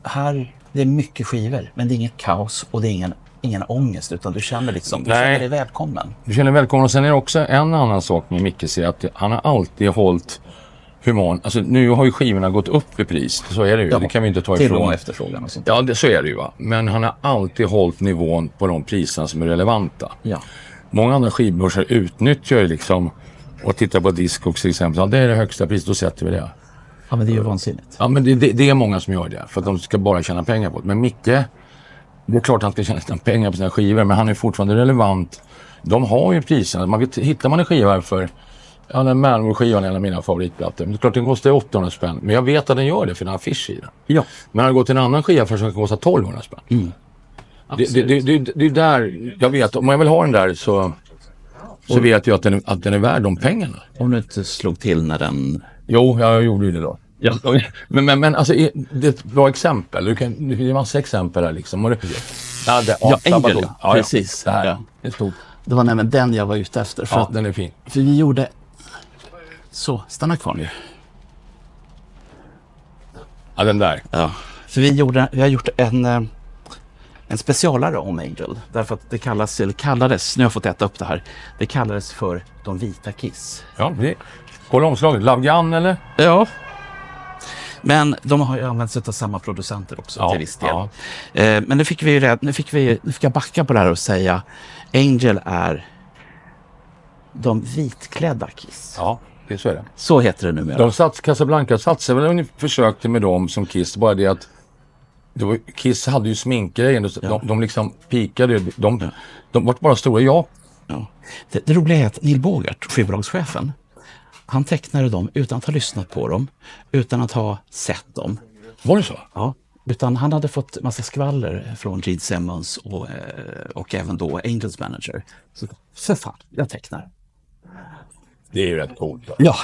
[SPEAKER 4] Här, det är mycket skivor, men det är inget kaos och det är ingen ångest, utan du känner liksom, du känner dig välkommen.
[SPEAKER 7] Du känner dig välkommen, och sen är det också en annan sak med Micke, säger att han har alltid hållit human. Alltså nu har ju skivorna gått upp i pris, så är det ju, det kan vi inte ta ifrån.
[SPEAKER 4] Tillgång och efterfrågan och sånt.
[SPEAKER 7] Ja, så är det ju, va. Men han har alltid hållit nivån på de priserna som är relevanta.
[SPEAKER 4] Ja.
[SPEAKER 7] Många andra skivbörser utnyttjar ju liksom, och tittar på Discogs till exempel, ja, det är det högsta priset, då sätter vi det.
[SPEAKER 4] Ja, men det är ju vansinnigt.
[SPEAKER 7] Ja, men det är många som gör det, för att de ska bara tjäna pengar på det. Men Micke, det är klart att han ska tjäna pengar på sina skivor, men han är fortfarande relevant. De har ju priserna. Hittar man en skiva här för, ja, den Manowar-skivan är en av mina favoritplattor. Men det är klart den kostar 800 spänn. Men jag vet att den gör det för den har affisch i den. Ja. Men han har gått till en annan skiva för som kan kosta 1200 spänn.
[SPEAKER 4] Mm.
[SPEAKER 7] Det är där, jag vet, om jag vill ha den där så vet jag att den är värd de pengarna.
[SPEAKER 4] Om du inte slog till när den...
[SPEAKER 7] Jo, jag gjorde ju det då. Ja. Men alltså, det är ett bra exempel. Det finns en massa exempel här liksom.
[SPEAKER 4] Angel, precis.
[SPEAKER 7] Det här
[SPEAKER 4] Ja.
[SPEAKER 7] är stort.
[SPEAKER 4] Det var nämligen den jag var ute efter. För
[SPEAKER 7] Den är fin.
[SPEAKER 4] För vi gjorde... Så, stanna kvar nu.
[SPEAKER 7] Ja, den där.
[SPEAKER 4] Ja. För vi har gjort en specialare om Angel. Därför att det kallades, nu har jag fått äta upp det här, det kallades för De vita Kiss.
[SPEAKER 7] Ja, kolla omslaget. Love Gun, eller?
[SPEAKER 4] Ja. Men de har ju använt sig av samma producenter också till viss del.
[SPEAKER 7] Ja.
[SPEAKER 4] Men nu fick jag backa på det här och säga Angel är de vitklädda Kiss.
[SPEAKER 7] Ja, så är det.
[SPEAKER 4] Så heter det numera.
[SPEAKER 7] Casablanca satsade väl en försökte med dem som Kiss, bara det att Kiss hade ju sminkgrejen, de liksom pikade, de var bara stora, ja.
[SPEAKER 4] Det roliga är att Neil Bogart, skivbolagschefen, han tecknade dem utan att ha lyssnat på dem, utan att ha sett dem.
[SPEAKER 7] Var det så?
[SPEAKER 4] Ja, utan han hade fått massa skvaller från Gene Simmons och även då Angels manager. Så för fan, jag tecknar.
[SPEAKER 7] Det är ju rätt coolt.
[SPEAKER 4] Ja.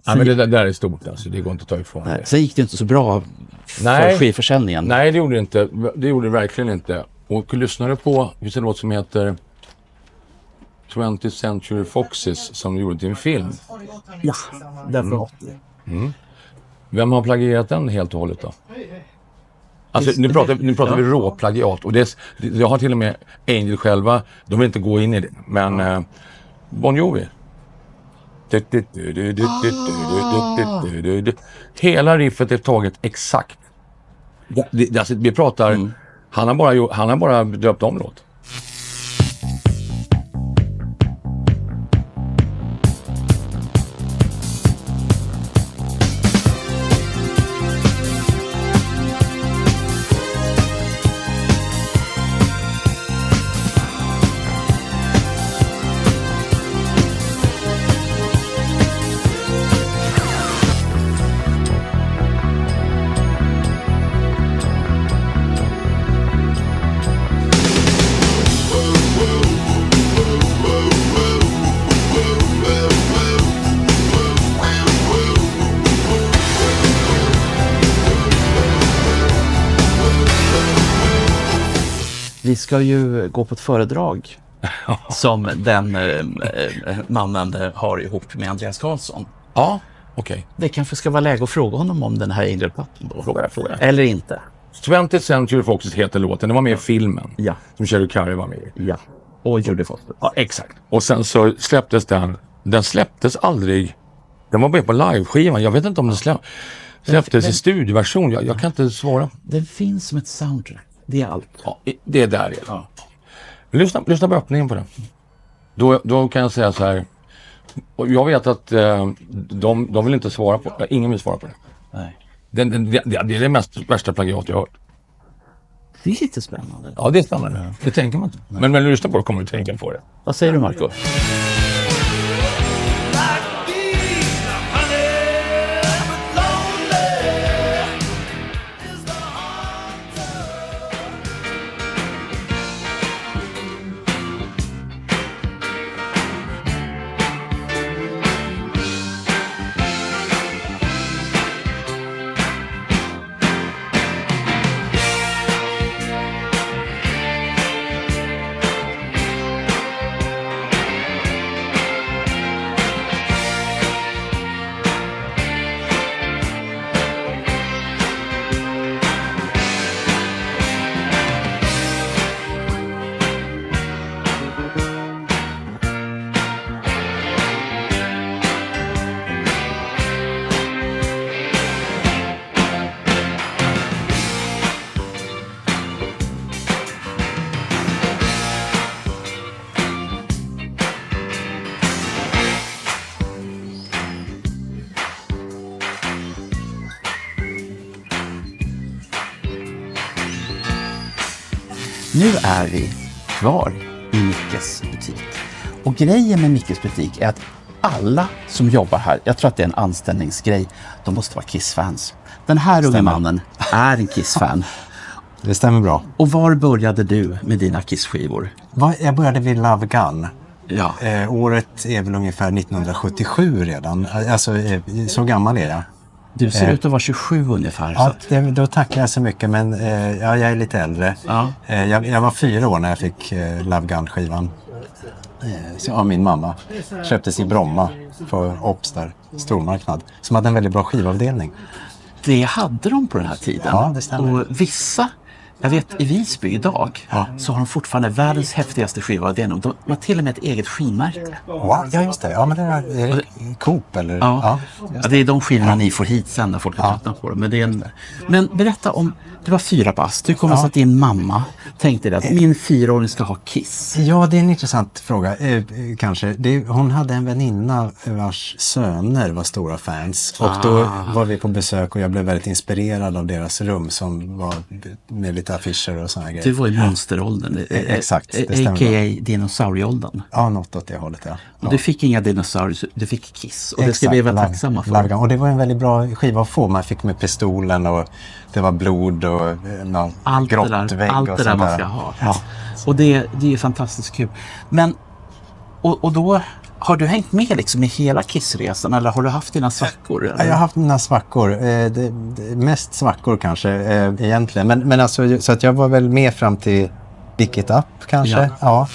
[SPEAKER 7] Ja, men det där är stort, alltså. Det går inte att ta ifrån.
[SPEAKER 4] Nej, sen gick det inte så bra för skivförsäljningen.
[SPEAKER 7] Nej, det gjorde det inte. Det gjorde det verkligen inte. Och lyssnade på, finns det låt som heter 20th Century Foxes som gjorde till en film.
[SPEAKER 4] Ja, därför.
[SPEAKER 7] Vem har plagierat den helt och hållet då? Alltså nu pratar vi råplagiat, och jag har till och med Angel själva, de vill inte gå in i det, men Bon Jovi. Hela riffet är taget exakt. Alltså, vi pratar, han har bara döpt om låt.
[SPEAKER 4] Vi ska ju gå på ett föredrag som den mannen har ihop med Andreas Karlsson.
[SPEAKER 7] Ja, okej.
[SPEAKER 4] Det kanske ska vara läge att fråga honom om den här Angel-plattan då.
[SPEAKER 7] Fråga.
[SPEAKER 4] Eller inte.
[SPEAKER 7] 20th Century Foxes heter låten, den var med i filmen.
[SPEAKER 4] Ja.
[SPEAKER 7] Som Cherry Carey var med i.
[SPEAKER 4] Ja. Och Judy Foster.
[SPEAKER 7] Ja, exakt. Och sen så släpptes den släpptes aldrig, den var bara på liveskivan, jag vet inte om den släpptes i studioversion, jag kan inte svara.
[SPEAKER 4] Den finns som ett soundtrack, det är allt.
[SPEAKER 7] Ja, det är där. Ja. Lyssna på öppningen på den. Då kan jag säga så här, och jag vet att de vill inte svara på, ingen vill svara på det.
[SPEAKER 4] Nej.
[SPEAKER 7] Det är det värsta plagiat jag har hört.
[SPEAKER 4] Det är lite spännande.
[SPEAKER 7] Ja, det är spännande. Det tänker man inte. Men när du lyssnar på det kommer du tänka på det.
[SPEAKER 4] Vad säger du, Marco? Nu är vi kvar i Mickes butik. Och grejen med Mickes butik är att alla som jobbar här, jag tror att det är en anställningsgrej, de måste vara Kiss-fans. Den här unge mannen är en Kiss-fan.
[SPEAKER 9] Det stämmer bra.
[SPEAKER 4] Och var började du med dina Kiss-skivor?
[SPEAKER 9] Jag började vid Love Gun.
[SPEAKER 4] Ja.
[SPEAKER 9] Året är väl ungefär 1977 redan. Alltså, så gammal är jag.
[SPEAKER 4] Du ser ut att vara 27 ungefär.
[SPEAKER 9] Ja, då tackar jag så mycket, men jag är lite äldre.
[SPEAKER 4] Ja.
[SPEAKER 9] Jag var 4 år när jag fick Love Gun-skivan. Ja, min mamma köptes i Bromma för Ops där, stormarknad, som hade en väldigt bra skivavdelning.
[SPEAKER 4] Det hade de på den här tiden.
[SPEAKER 9] Ja, det stämmer.
[SPEAKER 4] Och vissa, jag vet i Visby idag, så har de fortfarande världens häftigaste skivavdelning. De har till och med ett eget skivmärke.
[SPEAKER 9] Wow, ja, just det. Ja, men det är Coop eller?
[SPEAKER 4] Ja, det är de skivorna ni får hit sen när folk har tröttnat på dem. Men berätta om, du var 4 bast. Du kommer så att din mamma tänkte att min 4-åring ska ha Kiss.
[SPEAKER 9] Ja, det är en intressant fråga. Kanske. Hon hade en väninna vars söner var stora fans. Och då var vi på besök och jag blev väldigt inspirerad av deras rum som var med lite affischer och såna grejer.
[SPEAKER 4] Du var i monsteråldern.
[SPEAKER 9] Exakt, det stämmer.
[SPEAKER 4] A.k.a. dinosaurieåldern.
[SPEAKER 9] Ja, något åt det hållet, ja.
[SPEAKER 4] Och du fick inga dinosaurier, du fick Kiss. Och det ska vi vara tacksamma för.
[SPEAKER 9] Och det var en väldigt bra skiva att få. Man fick med pistolen och det var blod och
[SPEAKER 4] allt
[SPEAKER 9] grottvägg
[SPEAKER 4] allt
[SPEAKER 9] och
[SPEAKER 4] det där man ska ha. Ja. Och det är fantastiskt kul. Men, och då har du hängt med liksom i hela Kissresan eller har du haft dina svackor? Eller?
[SPEAKER 9] Jag har haft mina svackor. Mest svackor kanske egentligen. Men alltså, så att jag var väl med fram till Pick It Up kanske. Ja.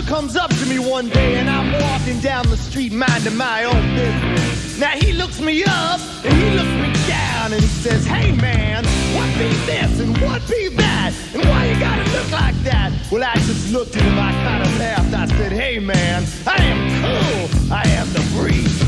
[SPEAKER 6] Comes up to me one day and I'm walking down the street minding my own business. Now he looks me up and he looks me down and he says, hey man, what be this and what be that? And why you gotta look like that? Well, I just looked at him, I kind of laughed. I said, hey man, I am cool, I am the breeze.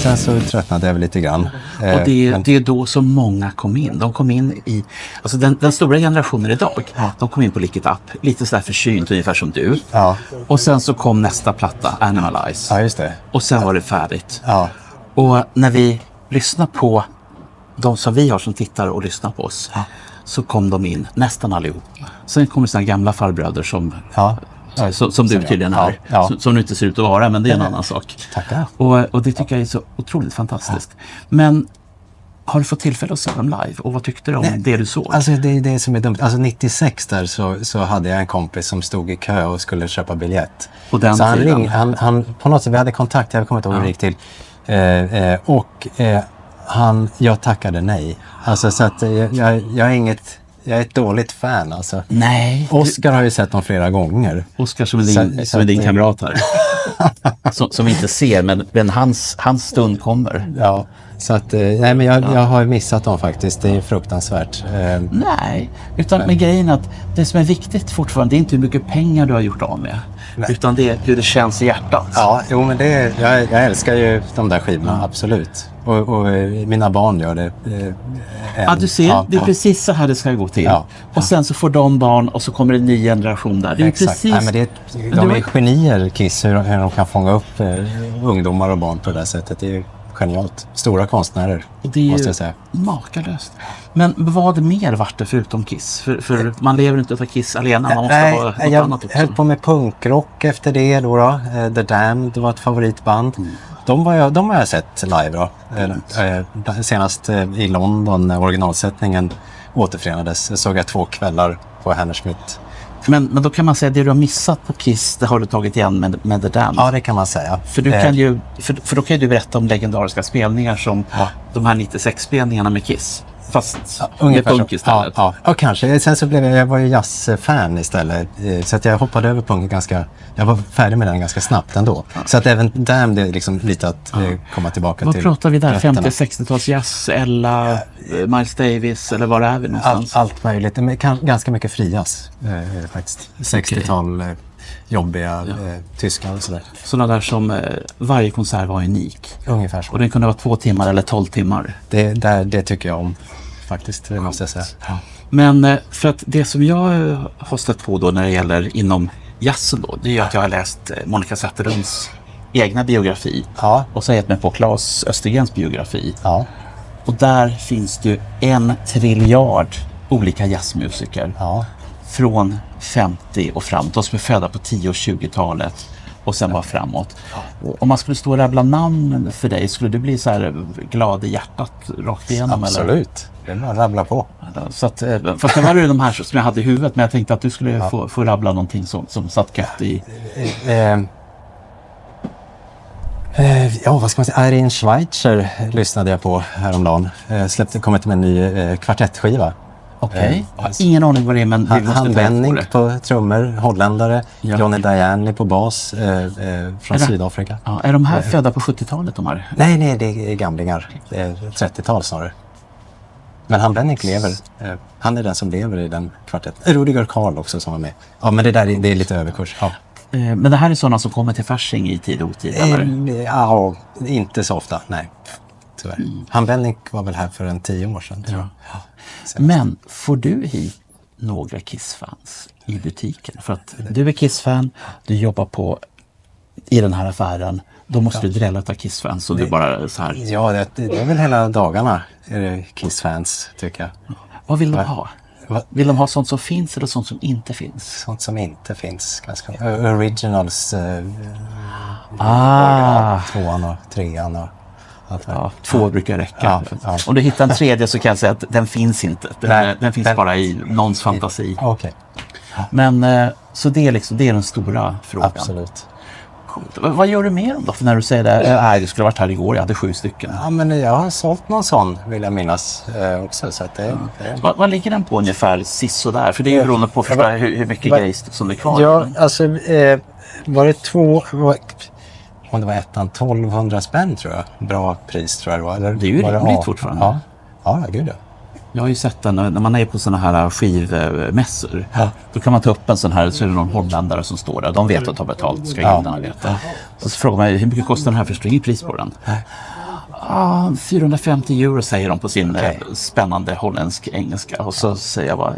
[SPEAKER 9] Sen så tröttnade jag väl lite grann.
[SPEAKER 4] Och det är då så många kom in. De kom in i, alltså den stora generationen idag, de kom in på Lick It Up, lite sådär försynt ungefär som du.
[SPEAKER 9] Ja.
[SPEAKER 4] Och sen så kom nästa platta, Animalize.
[SPEAKER 9] Ja, just det.
[SPEAKER 4] Och sen var det färdigt.
[SPEAKER 9] Ja.
[SPEAKER 4] Och när vi lyssnar på de som vi har som tittar och lyssnar på oss, så kom de in nästan allihop. Sen kommer sådana gamla farbröder som som du tydligen är.
[SPEAKER 9] Ja.
[SPEAKER 4] Som du inte ser ut att vara, men det är en annan sak.
[SPEAKER 9] Tackar.
[SPEAKER 4] Och det tycker jag är så otroligt fantastiskt. Men har du fått tillfälle att se dem live? Och vad tyckte du om det du såg?
[SPEAKER 9] Alltså det är det som är dumt. Alltså 96 där så hade jag en kompis som stod i kö och skulle köpa biljett.
[SPEAKER 4] På den
[SPEAKER 9] så han
[SPEAKER 4] tiden?
[SPEAKER 9] ringde, han på något sätt, vi hade kontakt, jag kommer inte ihåg hur det gick till. Jag tackade nej. Alltså så att jag är ett dåligt fan alltså.
[SPEAKER 4] Nej.
[SPEAKER 9] Oscar har ju sett dem flera gånger.
[SPEAKER 4] Oscar som är din kamrat här. som vi inte ser, men hans stund kommer.
[SPEAKER 9] Ja, så att nej, men jag har missat dem faktiskt. Det är fruktansvärt.
[SPEAKER 4] Nej, utan med grejen att det som är viktigt fortfarande, det är inte hur mycket pengar du har gjort av med. Nej. Utan det är hur det känns i hjärtat.
[SPEAKER 9] Ja, jo men jag älskar ju de där skivorna, absolut. Och mina barn gör det.
[SPEAKER 4] Ja, du ser, det är precis så här det ska gå till. Ja. Och sen så får de barn och så kommer en ny generation där. Det är
[SPEAKER 9] exakt.
[SPEAKER 4] Precis...
[SPEAKER 9] Nej, men de är genier, Kiss, hur de kan fånga upp ungdomar och barn på det där sättet. Det är genialt. Stora konstnärer, måste jag säga.
[SPEAKER 4] Makalöst. Men vad mer vart det förutom Kiss? För man lever inte utav Kiss alena. Man måste ha något annat också.
[SPEAKER 9] Jag höll på med punkrock efter det då. The Damned, det var ett favoritband. De har jag sett live då. Senast i London när originalsättningen återförenades såg jag 2 kvällar på Hammersmith.
[SPEAKER 4] Men då kan man säga att det du har missat på Kiss, det har du tagit igen med The Damned.
[SPEAKER 9] Ja, det kan man säga.
[SPEAKER 4] För du kan ju, för då kan du berätta om legendariska spelningar som de här 96-spelningarna med Kiss. Fast med punk istället.
[SPEAKER 9] Ja, kanske. Sen så jag var ju jazzfan istället. Så att jag hoppade över punken jag var färdig med den ganska snabbt ändå. Så att även Damn, det är liksom lite att komma tillbaka till.
[SPEAKER 4] Vad pratar vi där?
[SPEAKER 9] rötterna.
[SPEAKER 4] 50-60-tals jazz, Ella, Miles Davis, eller var är vi någonstans?
[SPEAKER 9] Allt möjligt. Men ganska mycket frias faktiskt. 60-tal, jobbiga tyskar och sådär.
[SPEAKER 4] Sådana där som varje konsert var unik.
[SPEAKER 9] Ungefär så.
[SPEAKER 4] Och den kunde vara 2 timmar eller 12 timmar.
[SPEAKER 9] Det tycker jag om. Faktiskt, det måste jag säga.
[SPEAKER 4] Ja. Men för att det som jag har stött på då när det gäller inom jazzen då, det är ju att jag har läst Monica Zetterlunds egna biografi.
[SPEAKER 9] Ja.
[SPEAKER 4] Och så har jag gett mig på Claes Östergrens biografi.
[SPEAKER 9] Ja.
[SPEAKER 4] Och där finns det ju 1 triljard olika jazzmusiker.
[SPEAKER 9] Ja.
[SPEAKER 4] Från 50 och framåt. De som är födda på 10- och 20-talet. Och sen bara framåt. Om man skulle stå och rabbla namn för dig, skulle du bli så här glad i hjärtat rakt igenom?
[SPEAKER 9] Absolut.
[SPEAKER 4] Eller?
[SPEAKER 9] Det är bara att rabbla på.
[SPEAKER 4] Så att, fast det var det de här som jag hade i huvudet, men jag tänkte att du skulle få rabbla någonting som satt gött i.
[SPEAKER 9] Vad ska man säga? Irene Schweitzer lyssnade jag på häromdagen. Kommit med en ny kvartettskiva.
[SPEAKER 4] Okej. Jag har ingen aning vad det är, men vi måste
[SPEAKER 9] handvändning på trummor, holländare, Johnny Diane på bas från Sydafrika.
[SPEAKER 4] Ja, är de här födda på 70-talet de här?
[SPEAKER 9] Nej, det är gamlingar. Det är 30-tal snarare. Men handvändning lever. Han är den som lever i den kvartetten. Rudiger Karl också som var med. Ja, men det är lite överkurs. Ja.
[SPEAKER 4] Men det här är sådana som kommer till Fasching i tid och otid, eller?
[SPEAKER 9] Ja, inte så ofta, nej. Tyvärr. Handvändning var väl här för 10 år sedan, tror jag. Ja.
[SPEAKER 4] Men får du hit några Kiss-fans i butiken? För att du är Kiss-fan, du jobbar i den här affären. Då måste du drälla av Kiss-fans och du bara så här.
[SPEAKER 9] Ja, det är väl hela dagarna är det Kiss-fans, tycker jag.
[SPEAKER 4] Vad vill de ha? Vill de ha sånt som finns eller sånt som inte finns?
[SPEAKER 9] Sånt som inte finns. Ganska. Originals. 2:an och 3:an och allt.
[SPEAKER 4] Ja, 2 brukar räcka.
[SPEAKER 9] Ja.
[SPEAKER 4] Om du hittar en 3:e så kan jag säga att den finns inte. Den finns bara i någons fantasi.
[SPEAKER 9] Okej.
[SPEAKER 4] Men så det är den stora frågan.
[SPEAKER 9] Absolut.
[SPEAKER 4] Vad gör du mer om då? För när du säger det, du skulle ha varit här igår, jag hade 7 stycken.
[SPEAKER 9] Ja, men jag har sålt någon sån, vill jag minnas också. Så att det.
[SPEAKER 4] Vad ligger den på ungefär sist och där? För det är ju beroende på hur mycket grejs som är kvar.
[SPEAKER 9] Ja, alltså var det om det var 1200 spänn tror jag. Bra pris tror jag det var. Eller
[SPEAKER 4] det är ju rimligt fortfarande.
[SPEAKER 9] Ja, gud ja.
[SPEAKER 4] Jag har ju sett den när man är på såna här skivmässor. Ja. Då kan man ta upp en sån här, så är det någon holländare som står där. De vet att ta betalt, ska gudarna veta. Och så frågar man, hur mycket kostar den här? Förstår inget pris på den. 450 euro säger de på sin spännande holländsk engelska. Och så säger jag bara,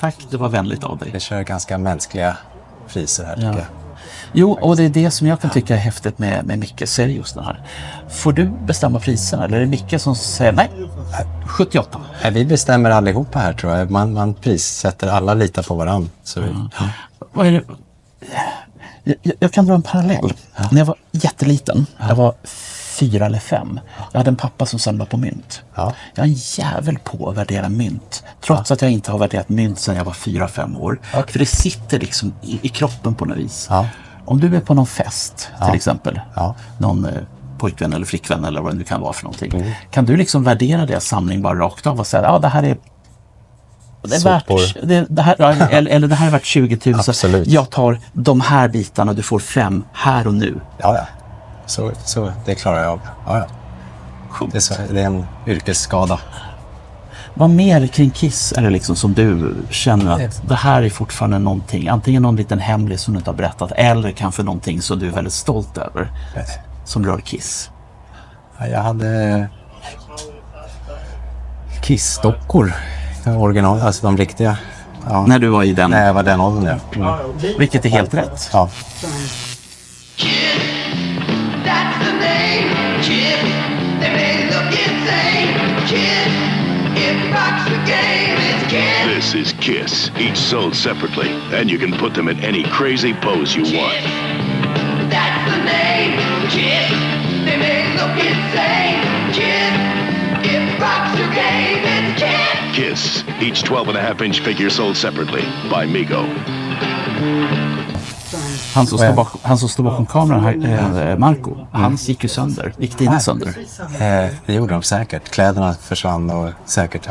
[SPEAKER 4] tack, det var vänligt av dig.
[SPEAKER 9] Det kör ganska mänskliga priser här tycker jag.
[SPEAKER 4] Jo, och det är det som jag kan tycka är häftigt med Micke, så är det just den här. Får du bestämma priserna eller är det Micke som säger nej, 78?
[SPEAKER 9] Vi bestämmer allihopa här tror jag. Man prissätter, alla litar på varann. Så
[SPEAKER 4] Jag kan dra en parallell. När jag var jätteliten, jag var 4 eller 5. Jag hade en pappa som samlade på mynt. Jag är en jävel på att värdera mynt. Trots att jag inte har värderat mynt sedan jag var 4-5 år. För det sitter liksom i kroppen på något vis. Om du är på någon fest till exempel. Någon pojkvän eller flickvän eller vad det nu kan vara för någonting. Kan du liksom värdera deras samling bara rakt av och säga det här är värt, det här, eller det här är värt 20 000.
[SPEAKER 9] Absolut.
[SPEAKER 4] Jag tar de här bitarna och du får 5 här och nu.
[SPEAKER 9] Ja. Så det klarar jag av. Ja. Det är en yrkesskada.
[SPEAKER 4] Vad mer kring Kiss är det liksom som du känner att det här är fortfarande någonting, antingen någon liten hemlis som du inte har berättat eller kanske någonting som du är väldigt stolt över som rör Kiss?
[SPEAKER 9] Jag hade Kiss-dockor. Original, alltså de riktiga.
[SPEAKER 4] När du var i den?
[SPEAKER 9] När jag var den åldern,
[SPEAKER 4] Vilket är helt rätt.
[SPEAKER 9] Ja.
[SPEAKER 6] That's the name, Kiss. They may look insane, Kiss. It rocks the game, it's Kiss.
[SPEAKER 10] This is Kiss, each sold separately, and you can put them in any crazy pose you want.
[SPEAKER 6] That's the name, Kiss. They may look insane, Kiss. It rocks your game, it's Kiss.
[SPEAKER 10] Kiss, each 12.5-inch figure sold separately by Mego.
[SPEAKER 4] Han som står bakom kameran här, Marco, hans gick ju sönder. Gick dina sönder?
[SPEAKER 9] Det gjorde de säkert. Kläderna försvann och säkert,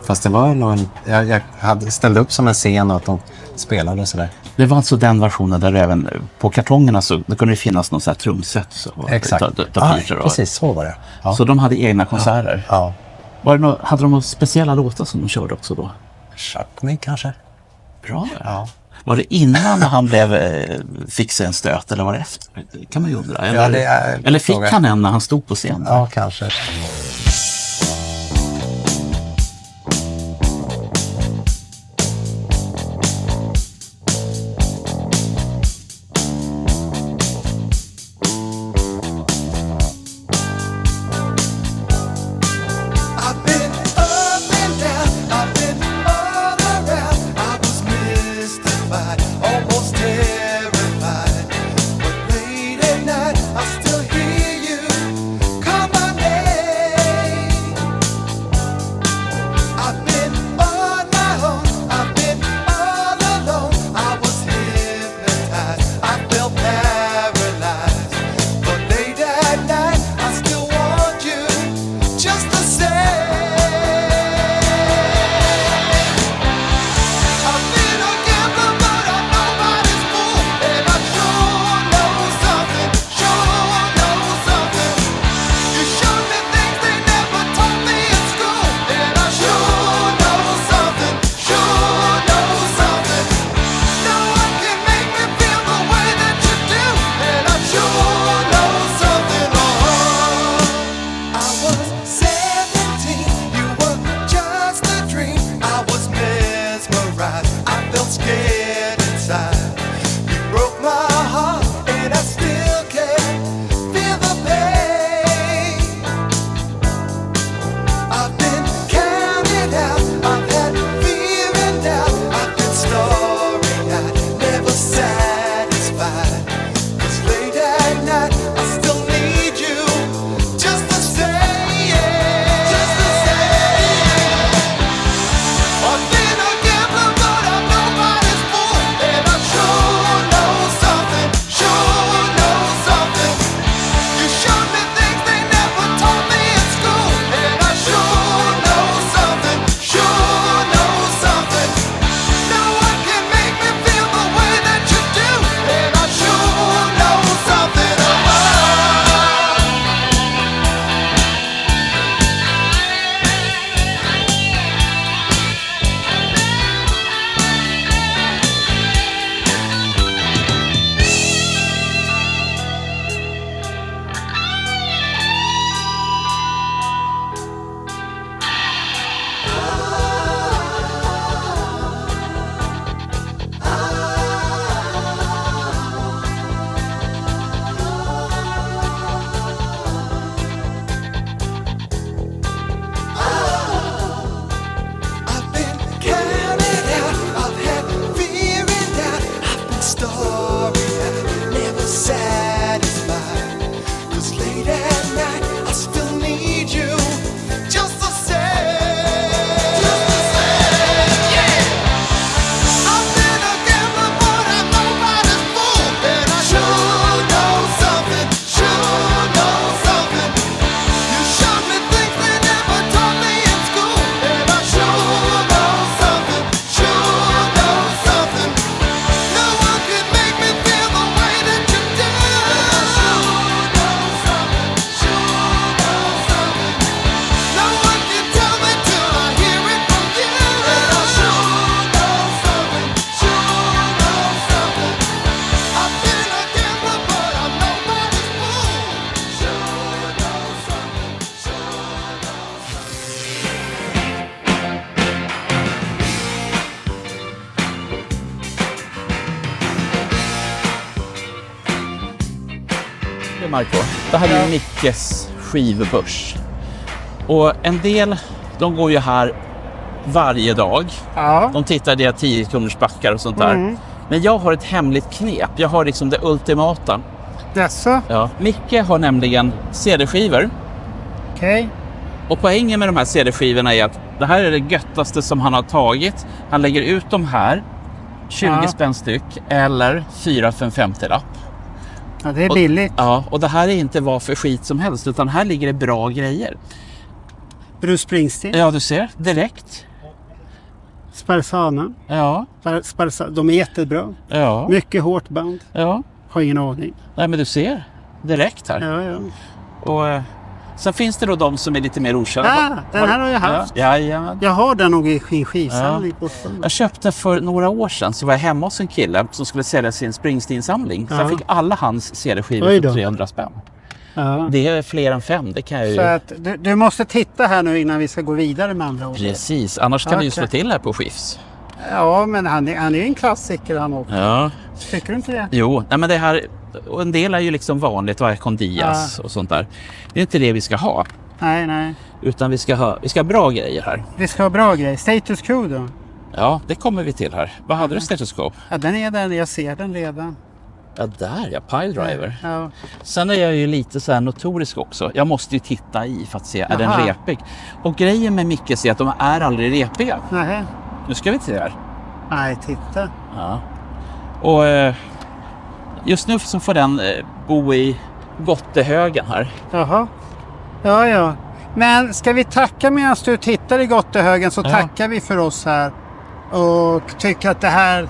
[SPEAKER 9] Fast det var någon, jag hade ställt upp som en scen och att de spelade sådär.
[SPEAKER 4] Det var alltså den versionen där även på kartongerna så det kunde det finnas någon sån här trumset.
[SPEAKER 9] Exakt. Precis, så var det. Ja.
[SPEAKER 4] Så de hade egna konserter?
[SPEAKER 9] Ja.
[SPEAKER 4] Hade de några speciella låtar som de körde också då?
[SPEAKER 9] Chuck Me kanske.
[SPEAKER 4] Bra.
[SPEAKER 9] Ja.
[SPEAKER 4] Var det innan han fick sig en stöt eller var det efter? Kan man ju undra. Eller fick han en när han stod på scenen?
[SPEAKER 9] Ja, kanske.
[SPEAKER 6] But late at night, I still hear you call my name.
[SPEAKER 4] du Marco, det här är ju Mickes skivbörs. Och en del, de går ju här varje dag.
[SPEAKER 2] Ja.
[SPEAKER 4] De tittar i det 10 kronors backar och sånt där. Men jag har ett hemligt knep. Jag har liksom det ultimata.
[SPEAKER 2] Dessa?
[SPEAKER 4] Ja. Micke har nämligen CD-skivor.
[SPEAKER 2] Okej.
[SPEAKER 4] Och poängen med de här CD-skivorna är att det här är det göttaste som han har tagit. Han lägger ut dem här. 20 spänn styck eller 4 för en 50-lapp.
[SPEAKER 2] Ja, det är billigt.
[SPEAKER 4] Ja, och det här är inte vad för skit som helst, utan här ligger det bra grejer.
[SPEAKER 2] Bruce Springsteen.
[SPEAKER 4] Ja, du ser. Direkt.
[SPEAKER 2] Sparsana.
[SPEAKER 4] Ja.
[SPEAKER 2] De är jättebra.
[SPEAKER 4] Ja.
[SPEAKER 2] Mycket hårt band.
[SPEAKER 4] Ja.
[SPEAKER 2] Har ingen aning.
[SPEAKER 4] Nej, men du ser. Direkt här.
[SPEAKER 2] Ja, ja.
[SPEAKER 4] Och sen finns det då de som är lite mer okända.
[SPEAKER 2] Den här har jag haft.
[SPEAKER 4] Ja, ja.
[SPEAKER 2] Jag har den nog i min skivsamling.
[SPEAKER 4] Jag köpte för några år sedan, så var jag hemma hos en kille som skulle sälja sin Springsteen-samling. Så jag fick alla hans CD-skivor för 300 spänn.
[SPEAKER 2] Ja.
[SPEAKER 4] Det är fler än 5, det kan jag ju...
[SPEAKER 2] Så att du måste titta här nu innan vi ska gå vidare med andra ord.
[SPEAKER 4] Precis, annars kan du ju slå till här på Skifs.
[SPEAKER 2] Ja, men han är en klassiker han också.
[SPEAKER 4] Ja.
[SPEAKER 2] Tycker du inte det?
[SPEAKER 4] Jo, nej men det här... Och en del är ju liksom vanligt, vad är Condias och sånt där. Det är inte det vi ska ha.
[SPEAKER 2] Nej.
[SPEAKER 4] Utan vi ska ha bra grejer här.
[SPEAKER 2] Vi ska ha bra grejer. Status Quo då?
[SPEAKER 4] Ja, det kommer vi till här. Vad hade du Status Quo?
[SPEAKER 2] Ja, den är där. Jag ser den redan.
[SPEAKER 4] Ja, där ja. Piledriver.
[SPEAKER 2] Ja.
[SPEAKER 4] Sen är jag ju lite så här notorisk också. Jag måste ju titta i för att se, är den repig? Och grejen med Micke är att de är aldrig repiga.
[SPEAKER 2] Nej.
[SPEAKER 4] Nu ska vi till här.
[SPEAKER 2] Nej, titta.
[SPEAKER 4] Ja. Och just nu så får den bo i Gottehögen här.
[SPEAKER 2] Jaha. Ja. Men ska vi tacka medan du tittar i Gottehögen så tackar vi för oss här. Och tycker att det här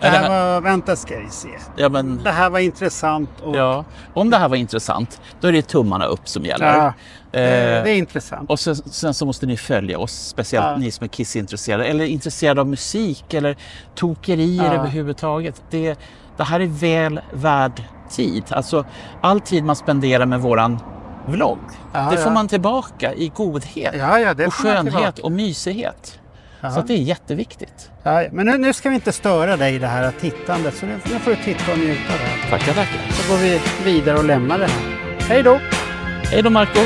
[SPEAKER 2] var... Vänta ska vi se.
[SPEAKER 4] Ja, men...
[SPEAKER 2] Det här var intressant. Och...
[SPEAKER 4] Ja, om det här var intressant, då är det tummarna upp som gäller.
[SPEAKER 2] Ja, det är intressant.
[SPEAKER 4] Och sen så måste ni följa oss, speciellt ni som är Kiss-intresserade. Eller intresserade av musik eller tokerier överhuvudtaget. Det här är väl värd tid. Alltså all tid man spenderar med våran vlogg. Det får man tillbaka i godhet.
[SPEAKER 2] Det
[SPEAKER 4] och skönhet och mysighet. Så att det är jätteviktigt.
[SPEAKER 2] Ja, men nu ska vi inte störa dig i det här tittandet. Så nu får du titta och njuta av det här.
[SPEAKER 4] Tackar.
[SPEAKER 2] Så går vi vidare och lämnar det här. Hej då!
[SPEAKER 4] Hej då Marco!